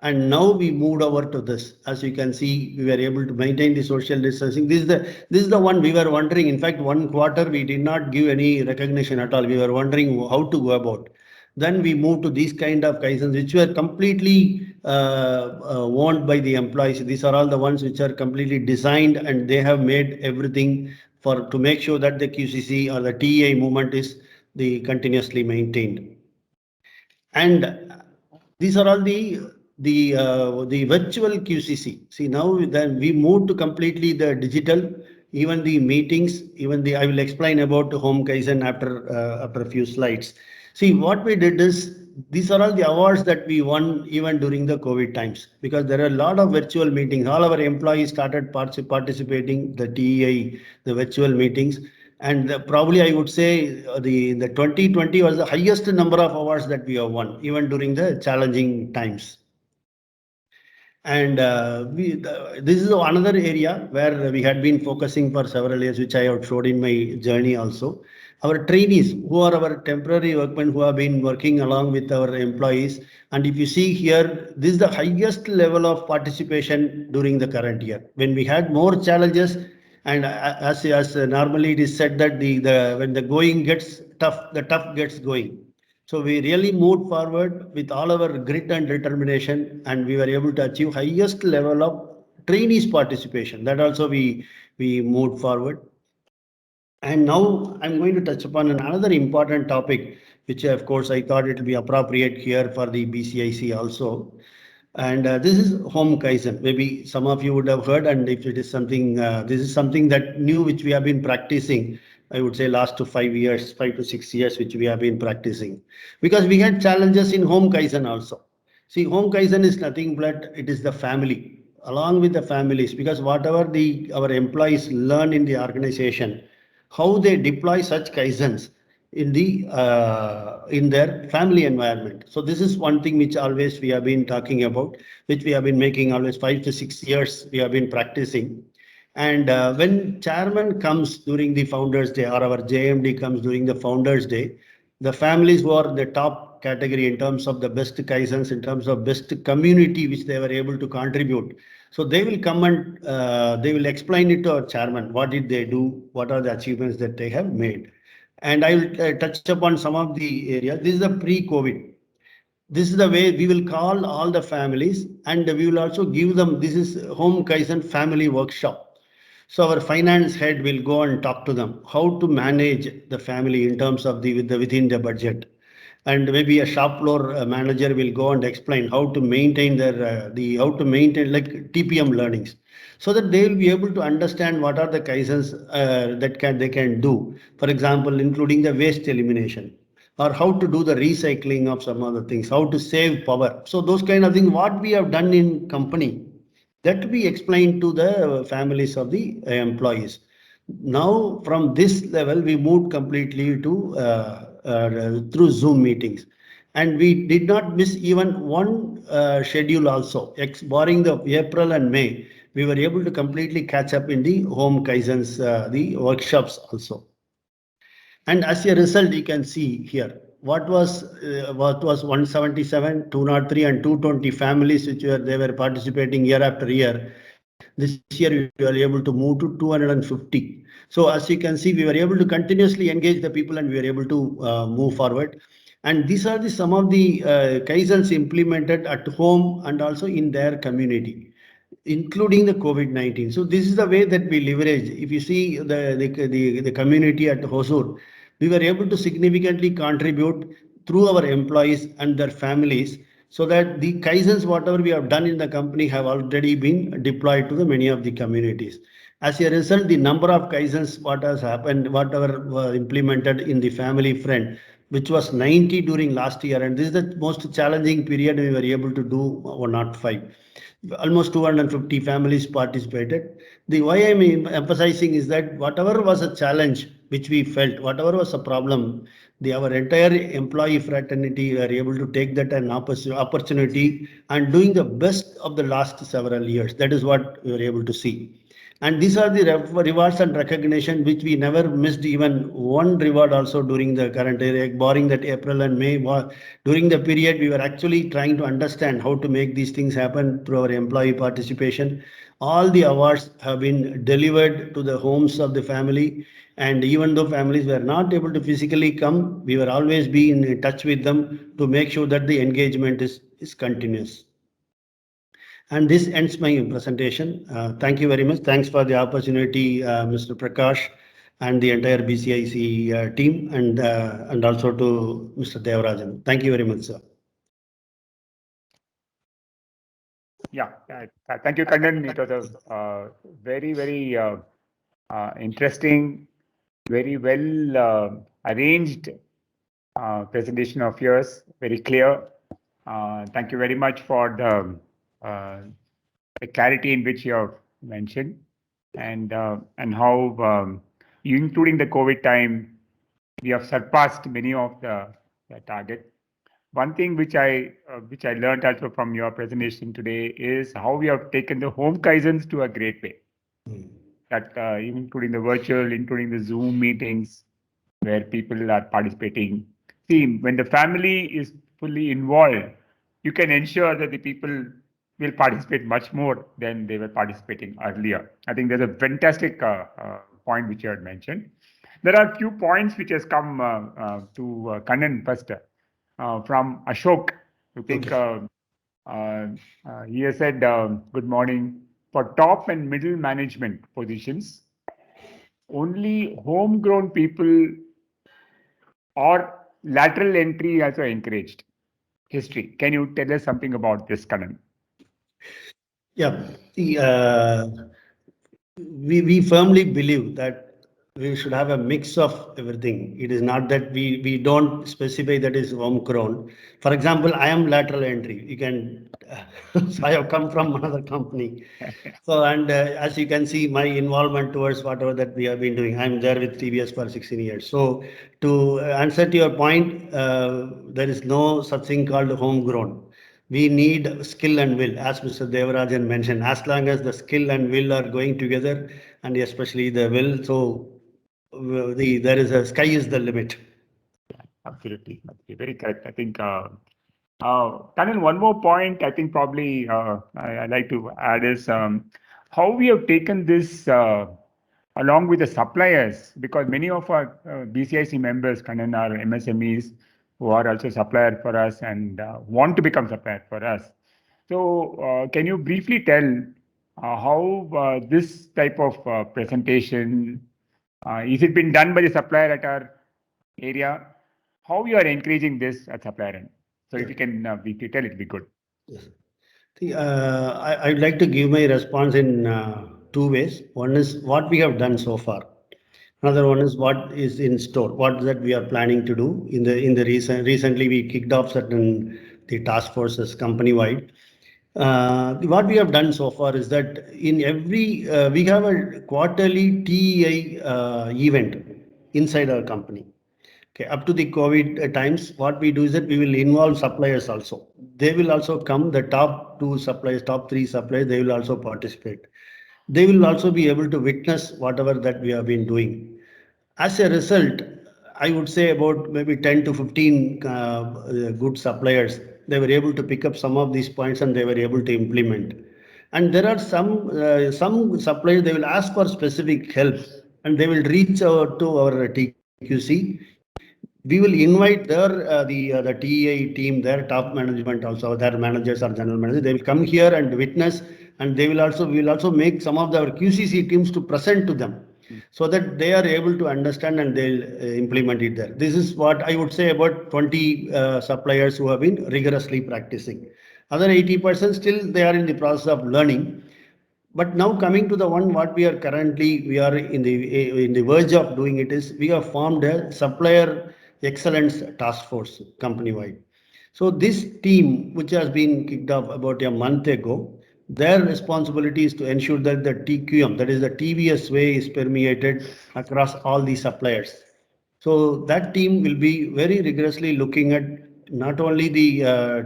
And now we moved over to this. As you can see, we were able to maintain the social distancing. This is the one we were wondering. In fact, one quarter we did not give any recognition at all. We were wondering how to go about. Then we moved to these kind of Kaizens, which were completely owned by the employees. These are all the ones which are completely designed, and they have made everything to make sure that the QCC or the TA movement is continuously maintained. And these are all the virtual QCC. See, now then we moved to completely the digital, even the meetings, I will explain about home Kaizen after a few slides. See, what we did is, these are all the awards that we won even during the COVID times, because there are a lot of virtual meetings. All our employees started participating the TEI, the virtual meetings. And probably I would say the 2020 was the highest number of awards that we have won, even during the challenging times. And this is another area where we had been focusing for several years, which I have showed in my journey also. Our trainees, who are our temporary workmen, who have been working along with our employees. And if you see here, this is the highest level of participation during the current year. When we had more challenges, and as normally it is said that when the going gets tough, the tough gets going. So we really moved forward with all our grit and determination, and we were able to achieve highest level of trainees participation. That also we moved forward. And now I'm going to touch upon another important topic, which of course I thought it will be appropriate here for the BCIC also. And this is home Kaizen. Maybe some of you would have heard, and if it is something, this is something that new, which we have been practicing, I would say last to 5 years, 5 to 6 years, which we have been practicing. Because we had challenges in home Kaizen also. See, home Kaizen is nothing but it is the family, along with the families, because whatever our employees learn in the organization, how they deploy such Kaizens in their family environment. So this is one thing which always we have been talking about, which we have been making always 5 to 6 years we have been practicing. And when chairman comes during the Founders Day, or our JMD comes during the Founders Day, the families who are the top category in terms of the best Kaizens, in terms of best community which they were able to contribute. So they will come and they will explain it to our chairman. What did they do? What are the achievements that they have made? And I will touch upon some of the areas. This is the pre-COVID. This is the way we will call all the families, and we will also give them, this is home Kaizen family workshop. So our finance head will go and talk to them how to manage the family in terms of within the budget. And maybe a shop floor manager will go and explain how to maintain how to maintain like TPM learnings, so that they will be able to understand what are the Kaizens that they can do. For example, including the waste elimination, or how to do the recycling of some other things, how to save power. So those kind of things, what we have done in company, that we explain to the families of the employees. Now, from this level, we moved completely to through Zoom meetings, and we did not miss even one schedule also, barring the April and May. We were able to completely catch up in the home Kaizens, the workshops also. And as a result, you can see here what was 177, 203, and 220 families which they were participating year after year. This year we were able to move to 250. So as you can see, we were able to continuously engage the people, and we were able to move forward. And these are some of the Kaizens implemented at home and also in their community, including the COVID-19. So this is the way that we leverage. If you see the community at Hosur, we were able to significantly contribute through our employees and their families, so that the Kaizens, whatever we have done in the company, have already been deployed to the many of the communities. As a result, the number of Kaizens, what has happened, whatever implemented in the family front, which was 90 during last year, and this is the most challenging period, we were able to do 105. Almost 250 families participated. The why I'm emphasizing is that whatever was a challenge which we felt, whatever was a problem, our entire employee fraternity were able to take that an opportunity and doing the best of the last several years. That is what we were able to see. And these are the rewards and recognition which we never missed even one reward also during the current year, barring that April and May. During the period, we were actually trying to understand how to make these things happen through our employee participation. All the awards have been delivered to the homes of the family. And even though families were not able to physically come, we were always be in touch with them to make sure that the engagement is continuous. And this ends my presentation. Thank you very much. Thanks for the opportunity, Mr. Prakash, and the entire BCIC team, and also to Mr. Devarajan. Thank you very much, sir. Yeah, thank you, Kannan. It was a very, very interesting, very well arranged presentation of yours, very clear. Thank you very much for the clarity in which you have mentioned, and how, including the COVID time, we have surpassed many of the target. One thing which I learned also from your presentation today is how we have taken the home Kaizens to a great way. That including the virtual, including the Zoom meetings where people are participating. See, when the family is fully involved, you can ensure that the people will participate much more than they were participating earlier. I think there's a fantastic point which you had mentioned. There are a few points which has come to Kannan first. from Ashok. I think he has said, good morning. For top and middle management positions, only homegrown people or lateral entry also encouraged. History. Can you tell us something about this, Kanan? Yeah, see, we firmly believe that we should have a mix of everything. It is not that we don't specify that is homegrown. For example, I am lateral entry. You can, so I have come from another company. So, and as you can see, my involvement towards whatever that we have been doing, I'm there with TVS for 16 years. So, to answer to your point, there is no such thing called homegrown. We need skill and will, as Mr. Devarajan mentioned. As long as the skill and will are going together, and especially the will, so there is a sky is the limit. Absolutely. Very correct. I think, Kanan, one more point I think probably I'd like to add is how we have taken this along with the suppliers, because many of our BCIC members, Kanan, are MSMEs who are also supplier for us and want to become supplier for us. So can you briefly tell how this type of presentation, is it been done by the supplier at our area? How you are encouraging this at supplier end? So if you can briefly tell, it'd be good. Yes. See, I'd like to give my response in two ways. One is what we have done so far. Another one is what is in store, what that we are planning to do. In the recently we kicked off certain the task forces company wide. What we have done so far is that in every we have a quarterly TEI event inside our company. Okay, up to the COVID times, what we do is that we will involve suppliers also. They will also come, the top two suppliers, top three suppliers, they will also participate. They will also be able to witness whatever that we have been doing. As a result, I would say about maybe 10 to 15 good suppliers, they were able to pick up some of these points and they were able to implement. And there are some suppliers, they will ask for specific help and they will reach out to our TQC. We will invite the TEI team, their top management also, their managers or general managers. They will come here and witness, and we will also make some of our QCC teams to present to them, so that they are able to understand and they'll implement it there. This is what I would say about 20 suppliers who have been rigorously practicing. Other 80% still they are in the process of learning. But now coming to the one what we are currently, we are in the verge of doing it is we have formed a supplier excellence task force company wide. So this team, which has been kicked off about a month ago, their responsibility is to ensure that the TQM, that is the TVS way, is permeated across all the suppliers. So that team will be very rigorously looking at not only the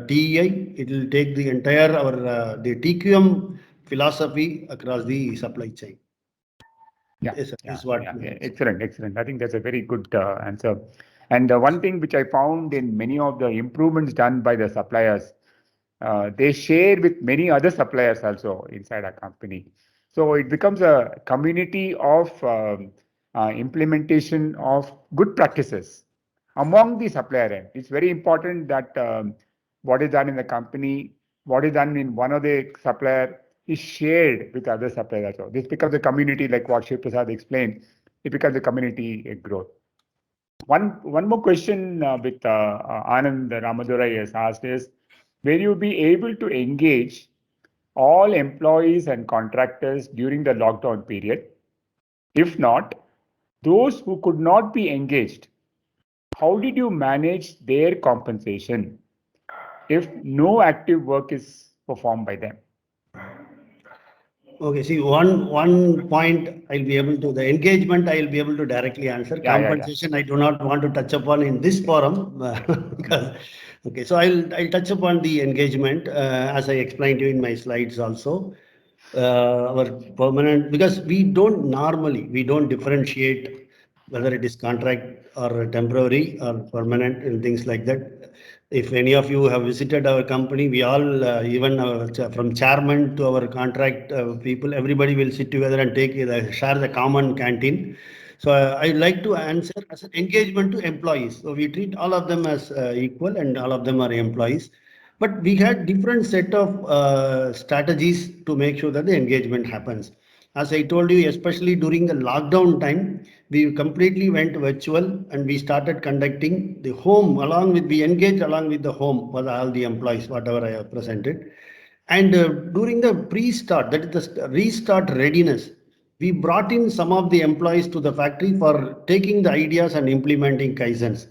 TEI, it will take the entire the TQM philosophy across the supply chain. Yeah, Is what. Excellent, excellent. I think that's a very good answer. And one thing which I found in many of the improvements done by the suppliers, they share with many other suppliers also inside our company. So it becomes a community of implementation of good practices among the supplier end. It's very important that what is done in the company, what is done in one of the supplier is shared with other suppliers also. This becomes a community, like what Shiv Prasad explained. It becomes a community growth. One more question with Anand Ramadurai has asked is, will you be able to engage all employees and contractors during the lockdown period? If not, those who could not be engaged, how did you manage their compensation if no active work is performed by them? Okay, see, one point I'll be able to, the engagement I'll be able to directly answer. Compensation, I do not want to touch upon in this forum because, okay, so I'll touch upon the engagement as I explained to you in my slides also. Our permanent, because we don't differentiate whether it is contract or temporary or permanent and things like that. If any of you have visited our company, we all, even from chairman to our contract people, everybody will sit together and share the common canteen. So I'd like to answer as an engagement to employees. So we treat all of them as equal and all of them are employees. But we had different set of strategies to make sure that the engagement happens. As I told you, especially during the lockdown time, we completely went virtual and we started conducting the home we engaged along with the home for all the employees, whatever I have presented. And during the pre-start, that is the restart readiness, we brought in some of the employees to the factory for taking the ideas and implementing Kaizens,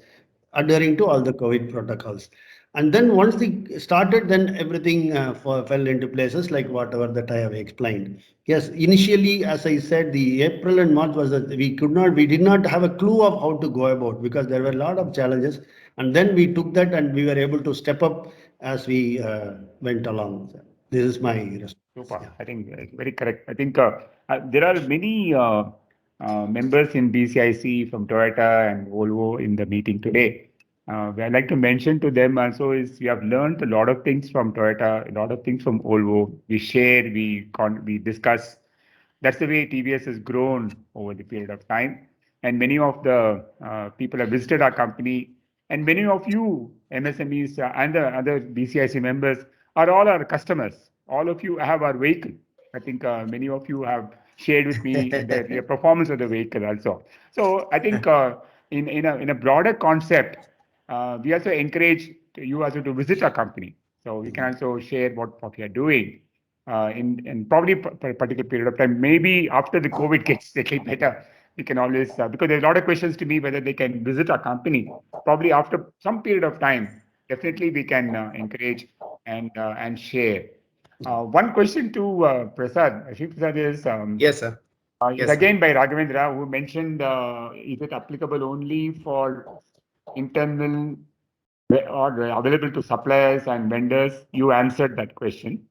adhering to all the COVID protocols. And then once they started, then everything fell into places like whatever that I have explained. Yes, initially, as I said, the April and March was that we did not have a clue of how to go about because there were a lot of challenges. And then we took that and we were able to step up as we went along. This is my response. Super. Yeah. I think very correct. I think there are many members in BCIC from Toyota and Volvo in the meeting today. I'd like to mention to them also is we have learned a lot of things from Toyota, a lot of things from Volvo. We share, we discuss. That's the way TVS has grown over the period of time. And many of the people have visited our company, and many of you MSMEs and the other BCIC members are all our customers. All of you have our vehicle. I think many of you have shared with me the performance of the vehicle also. So I think in a broader concept, we also encourage you also to visit our company. So we can also share what we are doing in probably for a particular period of time. Maybe after the COVID gets a little better, we can always, because there's a lot of questions to me whether they can visit our company. Probably after some period of time, definitely we can encourage and share. One question to Prasad, Ashik Prasad is, Yes, sir. is Yes, sir. again by Raghavendra, who mentioned, is it applicable only for internal or available to suppliers and vendors? You answered that question.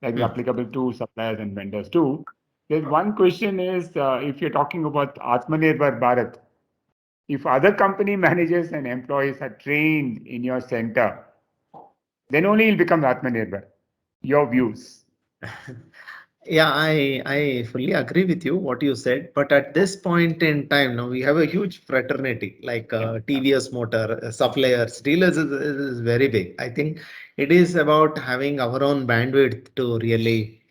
That is applicable to suppliers and vendors too. There's one question is if you're talking about Atmanirbhar Bharat, if other company managers and employees are trained in your center, then only you'll become Atmanirbhar. Your views. Yeah, I fully agree with you what you said, but at this point in time now we have a huge fraternity like TVS Motor, suppliers, dealers is very big. I think it is about having our own bandwidth to really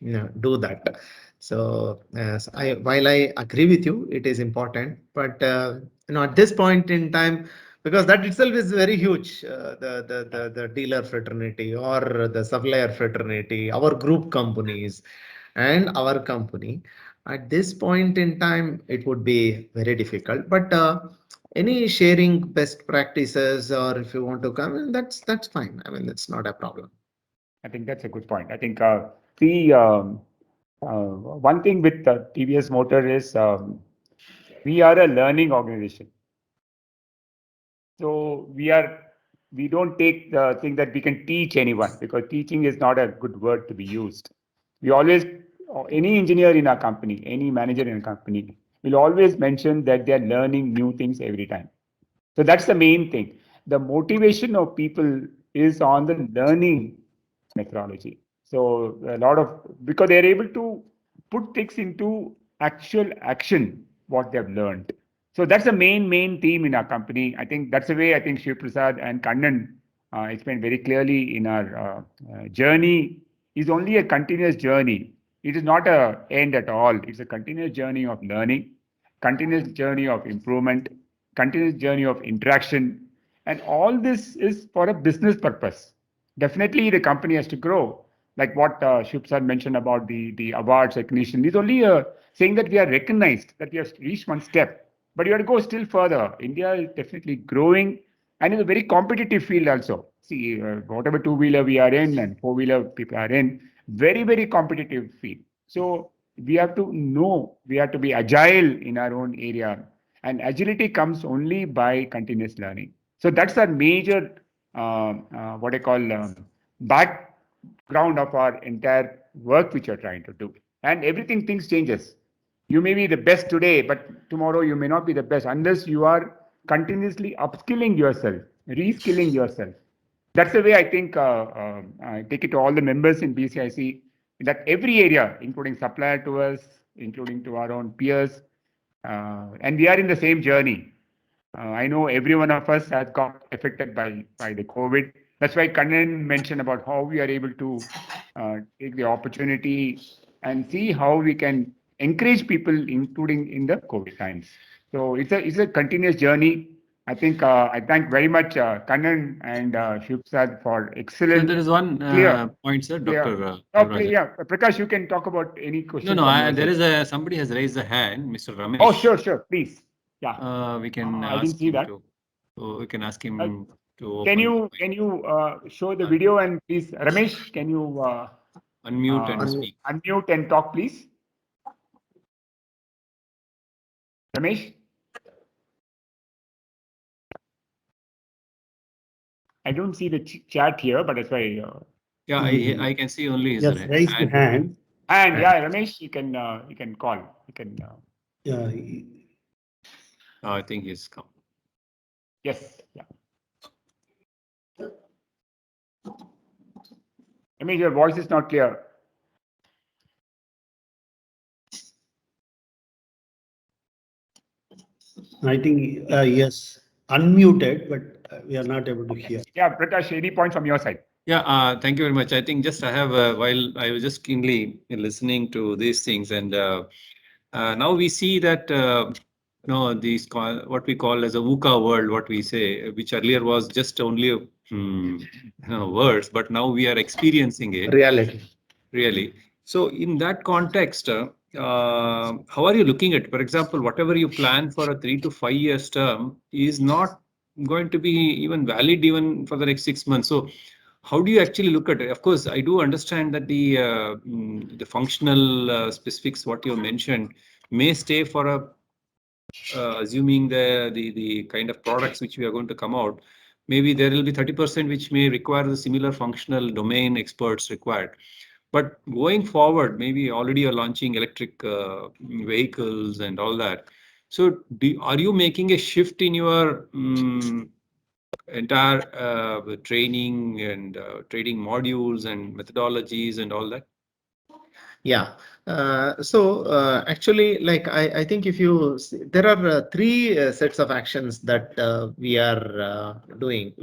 do that. So while I agree with you, it is important, but at this point in time, because that itself is very huge, the dealer fraternity or the supplier fraternity, our group companies and our company. At this point in time, it would be very difficult. But any sharing best practices, or if you want to come in, that's fine. I mean, it's not a problem. I think that's a good point. I think one thing with TVS Motor is we are a learning organization. So we don't take the thing that we can teach anyone, because teaching is not a good word to be used. We always, any engineer in our company, any manager in a company will always mention that they are learning new things every time. So that's the main thing. The motivation of people is on the learning methodology. So a lot of, because they're able to put things into actual action, what they've learned. So that's the main theme in our company. I think that's the way I think Shiv Prasad and Kannan explained very clearly in our journey is only a continuous journey. It is not a end at all. It's a continuous journey of learning, continuous journey of improvement, continuous journey of interaction. And all this is for a business purpose. Definitely the company has to grow. Like what Shiv Prasad mentioned about the awards recognition, is only saying that we are recognized, that we have reached one step. But you have to go still further. India is definitely growing and is a very competitive field also. See, whatever two-wheeler we are in and four-wheeler people are in, very competitive field. So we have to know, we have to be agile in our own area. And agility comes only by continuous learning. So that's our major, what I call background of our entire work which you're trying to do. And everything, things changes. You may be the best today, but tomorrow you may not be the best unless you are continuously upskilling yourself, reskilling yourself. That's the way I think I take it to all the members in BCIC, that every area, including supplier to us, including to our own peers, And we are in the same journey. I know every one of us has got affected by the COVID. That's why Kannan mentioned about how we are able to take the opportunity and see how we can encourage people, including in the COVID times. So it's a continuous journey. I think I thank very much Kannan and Shiv Prasad for So excellent. there is one Clear. point, sir, Yeah. Dr. Okay, Devarajan. yeah, Prakash, you can talk about any question. No, from your there side. is somebody has raised a hand, Mr. Ramesh. Oh, sure, please. Yeah. We can I didn't ask see him that. so we can ask him to Can open, you show the video and please, Ramesh, can you unmute and speak. unmute and talk, please? Ramesh? I don't see the chat here, but that's why. Yeah, I can see only his Yes, raise the hand. And yeah, Ramesh, you can call. You can. Yeah, I think he's come. Yes. Yeah. Ramesh, your voice is not clear. I think, yes, unmuted, but we are not able to hear. Yeah, Prakash, any point from your side? Yeah, thank you very much. I think just I have while I was just keenly listening to these things, and now we see that these what we call as a VUCA world, what we say, which earlier was just only words, but now we are experiencing it Reality. really. So in that context, how are you looking at, for example, whatever you plan for a 3 to 5 years term is not going to be even valid even for the next 6 months. So how do you actually look at it? Of course, I do understand that the functional specifics, what you mentioned, may stay for a assuming the kind of products which we are going to come out. Maybe there will be 30% which may require the similar functional domain experts required. But going forward, maybe already you're launching electric vehicles and all that. So are you making a shift in your entire training and training modules and methodologies and all that? Yeah. Actually, like I think if you see, there are three sets of actions that we are doing.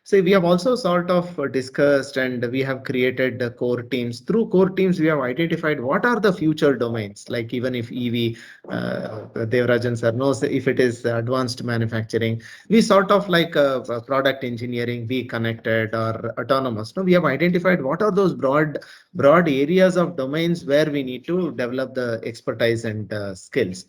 Say we have also sort of discussed and we have created the core teams. Through core teams, we have identified what are the future domains. Like even if EV, Devarajan sir knows if it is advanced manufacturing, we sort of like product engineering, be connected or autonomous. No, we have identified what are those broad areas of domains where we need to develop the expertise and skills.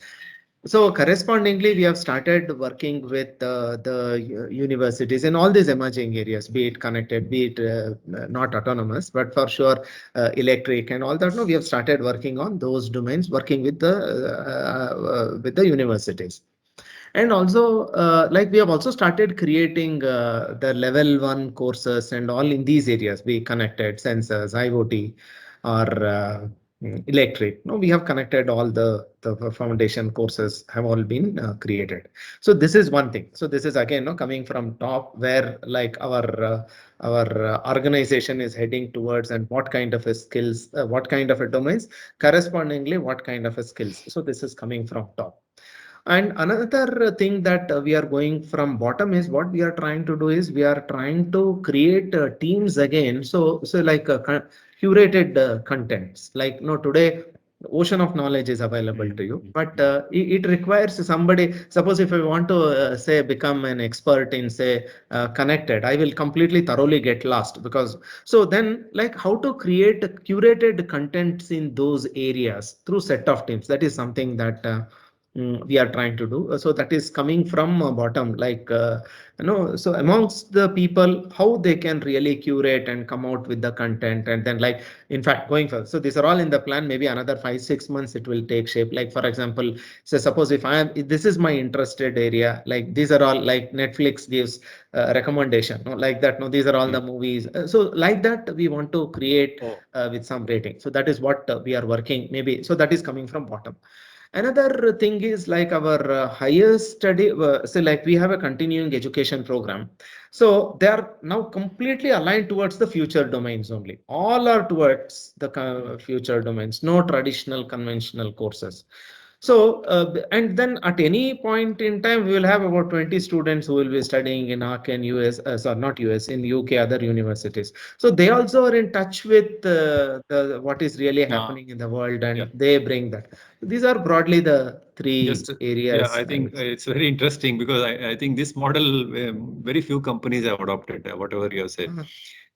So correspondingly, we have started working with the universities in all these emerging areas, be it connected, be it not autonomous, but for sure electric and all that. No, we have started working on those domains, working with the universities. And also, like we have also started creating the level 1 courses and all in these areas, be connected, sensors, IoT, or electric. No, we have connected all the foundation courses have all been created. So this is one thing. So this is again coming from top where like our organization is heading towards and what kind of a skills, what kind of a domains, correspondingly what kind of a skills. So this is coming from top. And another thing that we are going from bottom is what we are trying to do is we are trying to create teams again. So like curated contents. Like today ocean of knowledge is available to you, but it requires somebody. Suppose if I want to say become an expert in say connected, I will completely thoroughly get lost because so then like how to create curated contents in those areas through set of teams. That is something that we are trying to do. So that is coming from bottom, like so amongst the people how they can really curate and come out with the content, and then like in fact going further. So these are all in the plan. Maybe another 5-6 months it will take shape. Like for example, so suppose if this is my interested area, like these are all like Netflix gives recommendation, like that. No, these are all the movies. So like that we want to create with some rating. So that is what we are working maybe. So that is coming from bottom. Another thing is like our higher study, so like we have a continuing education program. So they are now completely aligned towards the future domains only. All are towards the future domains, no traditional conventional courses. So, and then at any point in time, we will have about 20 students who will be studying in ARC and US, sorry, not US, in UK, other universities. So they also are in touch with what is really happening in the world, and yeah. they bring that. These are broadly the three Just, areas. I think it's very interesting because I think this model, very few companies have adopted, whatever you have said.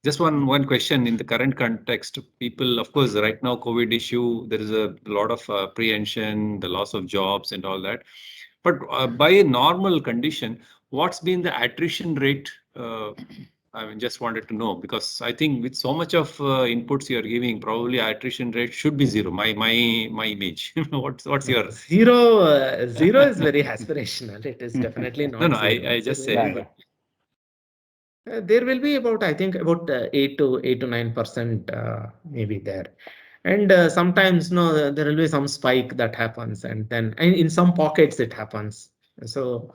Just one question in the current context, people, of course, right now, COVID issue, there is a lot of apprehension, the loss of jobs and all that. But by a normal condition, what's been the attrition rate? I mean, just wanted to know because I think with so much of inputs you are giving, probably attrition rate should be zero. My image. What's your Zero is very aspirational. It is definitely no, not no, zero. I just Yeah, say, There will be about, I think, about 8 to 9%, maybe there. And sometimes, no, there will be some spike that happens, and then and in some pockets it happens. So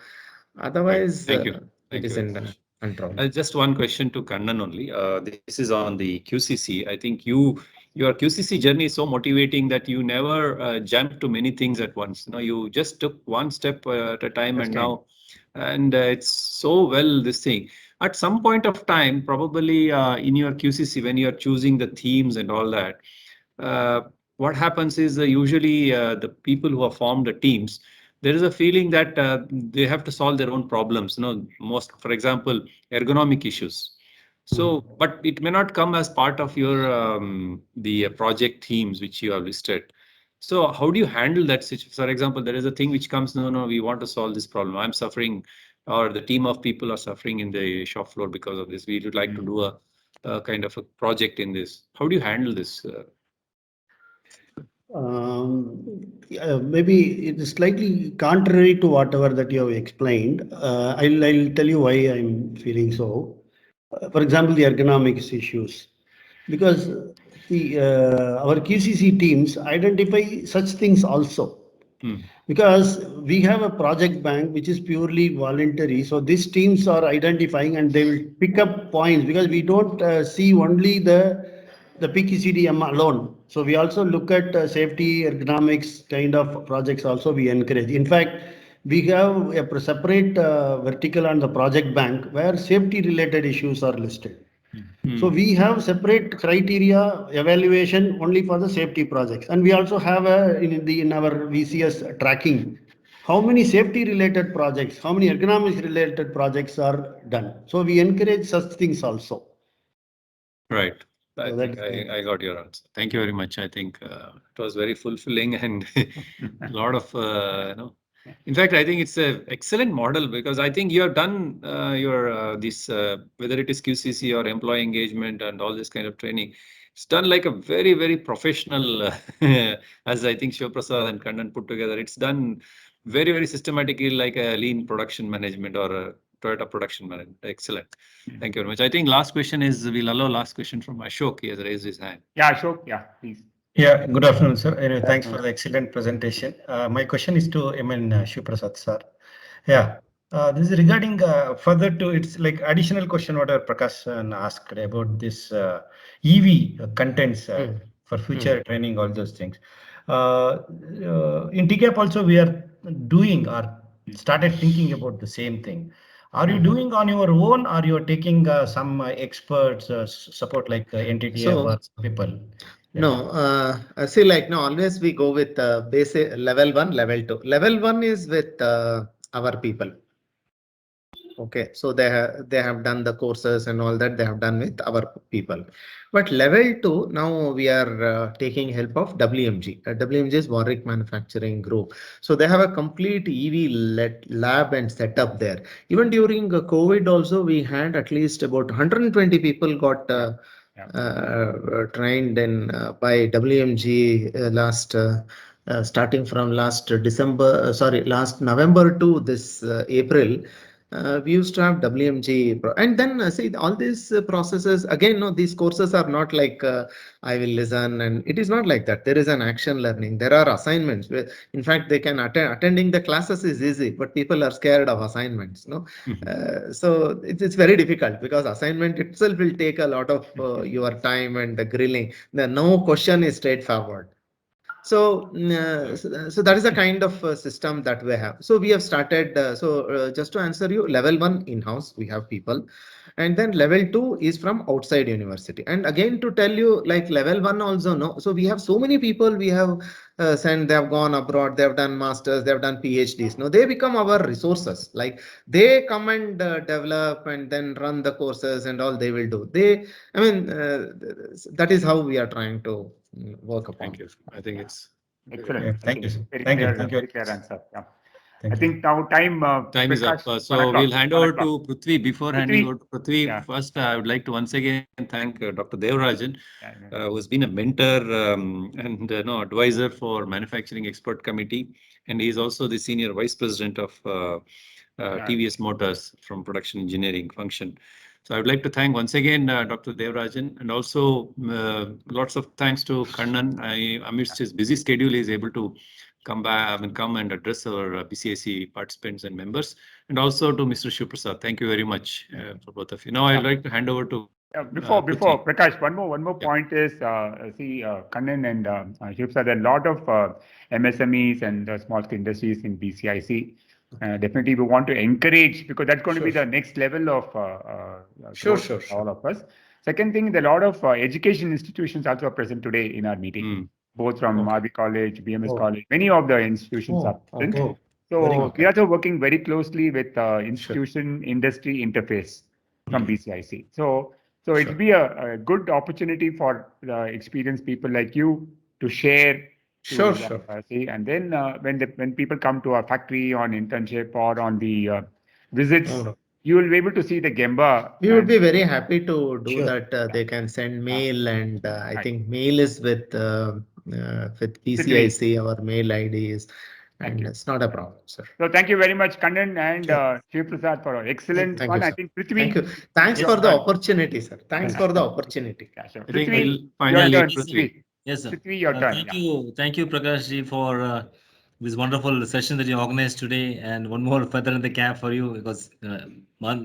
right. otherwise, Thank you. it Thank you is very in much. control. Just one question to Kannan only. This is on the QCC. I think your QCC journey is so motivating that you never jumped to many things at once. You know, you just took one step at a time, and now, and it's so well this thing. At some point of time, probably in your QCC, when you are choosing the themes and all that, uh, what happens is usually the people who have formed the teams, there is a feeling that they have to solve their own problems. You know, most, for example, ergonomic issues. So, but it may not come as part of your the project themes which you have listed. So, how do you handle that situation? For example, there is a thing which comes, no, we want to solve this problem. I'm suffering, or the team of people are suffering in the shop floor because of this. We would like to do a kind of a project in this. How do you handle this? Maybe it is slightly contrary to whatever that you have explained. I'll tell you why I'm feeling so. For example, the ergonomics issues, because our QCC teams identify such things also. Because we have a project bank which is purely voluntary, so these teams are identifying and they will pick up points because we don't see only the PQCDM alone. So we also look at safety ergonomics kind of projects also we encourage. In fact, we have a separate vertical on the project bank where safety related issues are listed. So we have separate criteria evaluation only for the safety projects, and we also have in our VCS tracking how many safety related projects, how many ergonomics related projects are done. So we encourage such things also. Right. So I got your answer. Thank you very much. I think it was very fulfilling and a lot of, in fact, I think it's an excellent model because I think you have done your this, whether it is QCC or employee engagement and all this kind of training, it's done like a very, very professional, as I think Shiv Prasad and Kannan put together. It's done very, very systematically like a lean production management or a Toyota production management. Excellent. Thank you very much. I think last question is, we'll allow last question from Ashok. He has raised his hand. Yeah, Ashok, yeah, please. Yeah, good afternoon, sir. Anyway, thanks for the excellent presentation. My question is to MN Shiv Prasad, sir. Yeah, this is regarding further to its like additional question what Prakash asked about this EV contents for future training, all those things. In TCAP also we are doing or started thinking about the same thing. Are you doing on your own or you are taking some experts support like NTTF or people? No, see, like, no, always we go with basic level 1, level 2. Level 1 is with our people. Okay, so they have done the courses and all that they have done with our people. But level 2, now we are taking help of WMG. WMG is Warwick Manufacturing Group. So they have a complete EV lab and setup there. Even during COVID also, we had at least about 120 people got trained in by WMG last starting from last last November to this April. We used to have WMG, and then see all these processes again. No, these courses are not like I will listen, and it is not like that. There is an action learning. There are assignments. In fact, they can attending the classes is easy, but people are scared of assignments. No, so it's very difficult because assignment itself will take a lot of your time and the grilling. No question is straightforward. So, so that is the kind of system that we have. So we have started. Just to answer you, level 1 in-house, we have people, and then level 2 is from outside university. And again, to tell you, like level 1 also, no. So we have so many people we have sent. They have gone abroad. They have done masters. They have done PhDs. No, they become our resources. Like they come and develop and then run the courses and all they will do. I mean, that is how we are trying to work upon. Thank you. I think it's Excellent. Yeah, I thank think you, sir. Very Thank you, clear, thank you. very clear answer. Yeah. Thank I you. think now time is up. Prakash, So 1 o'clock, we'll hand 1 over o'clock. to Prithvi. Before handing over to Prithvi, Yeah. first I would like to once again thank Dr. Devarajan, Yeah, yeah. who has been a mentor and advisor for Manufacturing Expert Committee, and he is also the senior vice president of TVS Motors from Production Engineering function. So I would like to thank once again Dr. Devarajan, and also lots of thanks to Kannan. Amidst his busy schedule, he is able to come and address our BCIC participants and members, and also to Mr. Shiv Prasad. Thank you very much for both of you. Now I'd like to hand over to Before Prithvi. Prakash, one more Yeah. point is Kannan and Shiv said, there are a lot of MSMEs and small scale industries in BCIC. Definitely, we want to encourage, because that's going to be Sure. the next level of Sure, growth sure, for sure. all of us. Second thing, there are a lot of education institutions also are present today in our meeting, both from Okay. RB College, BMS Oh. College. Many of the institutions are Oh, present. okay. So Very we good. are also working very closely with institution industry interface from BCIC. So Sure. it'll be a good opportunity for the experienced people like you to share. Sure, to, sure. See, and then when people come to our factory on internship or on the visits, No, no. you will be able to see the Gemba. We would and- be very happy to do Sure. that. They can send mail, and I Right. think mail is with PCIC. Our mail ID is, Thank and you. it's not a problem, sir. So thank you very much, Kannan and Sure. Shiv Prasad, for an excellent Thank one. you, I sir. think Prithvi. Thank you. Thanks Yes, for the sir. opportunity, sir. Thanks for the opportunity. Yeah, sure. I think Prithvi, we'll your finally turn, Yes, sir. Prithvi. Yes, sir. Prithvi, your turn. Thank you, Prakash ji, for this wonderful session that you organized today, and one more feather in the cap for you, because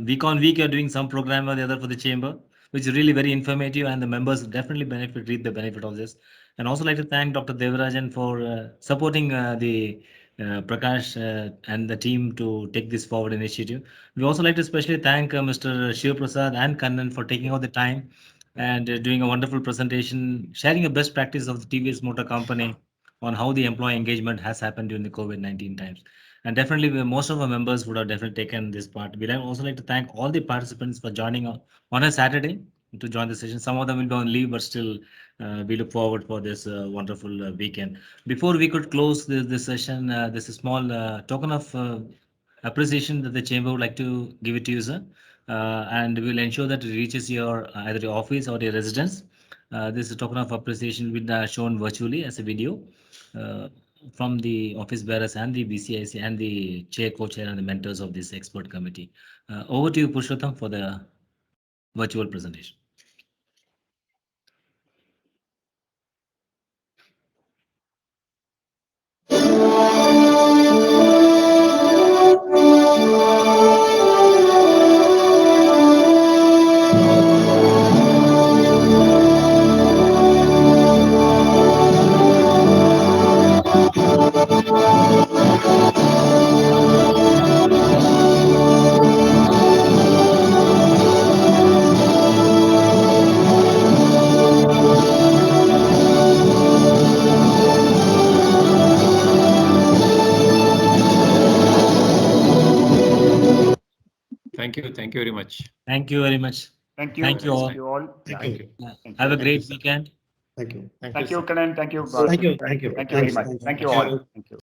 week on week you're doing some program or the other for the chamber, which is really very informative, and the members definitely reap the benefit of this. And also like to thank Dr. Devarajan for supporting the Prakash and the team to take this forward initiative. We also like to especially thank Mr. Shiv Prasad and Kannan for taking out the time and doing a wonderful presentation, sharing a best practice of the TVS Motor Company on how the employee engagement has happened during the COVID-19 times. And definitely, most of our members would have definitely taken this part. We'd also like to thank all the participants for joining on a Saturday to join the session. Some of them will be on leave, but still, we look forward for this wonderful weekend. Before we could close this session, there's a small token of appreciation that the chamber would like to give it to you, sir. And we'll ensure that it reaches your either your office or your residence. This is a token of appreciation will be shown virtually as a video from the office bearers and the BCIC and the chair, co-chair, and the mentors of this expert committee. Over to you, Purushottam, for the virtual presentation. Thank you very much. Thank you very much. Thank you. Thank you all. Thank you all. Thank you. Have a Thank great you, sir. weekend. Thank you. Thank you, sir. Kannan. Thank you. Thank you. Thank you. Thank you very Thanks. much. Thanks. Thank you Thank all. you. Thank you.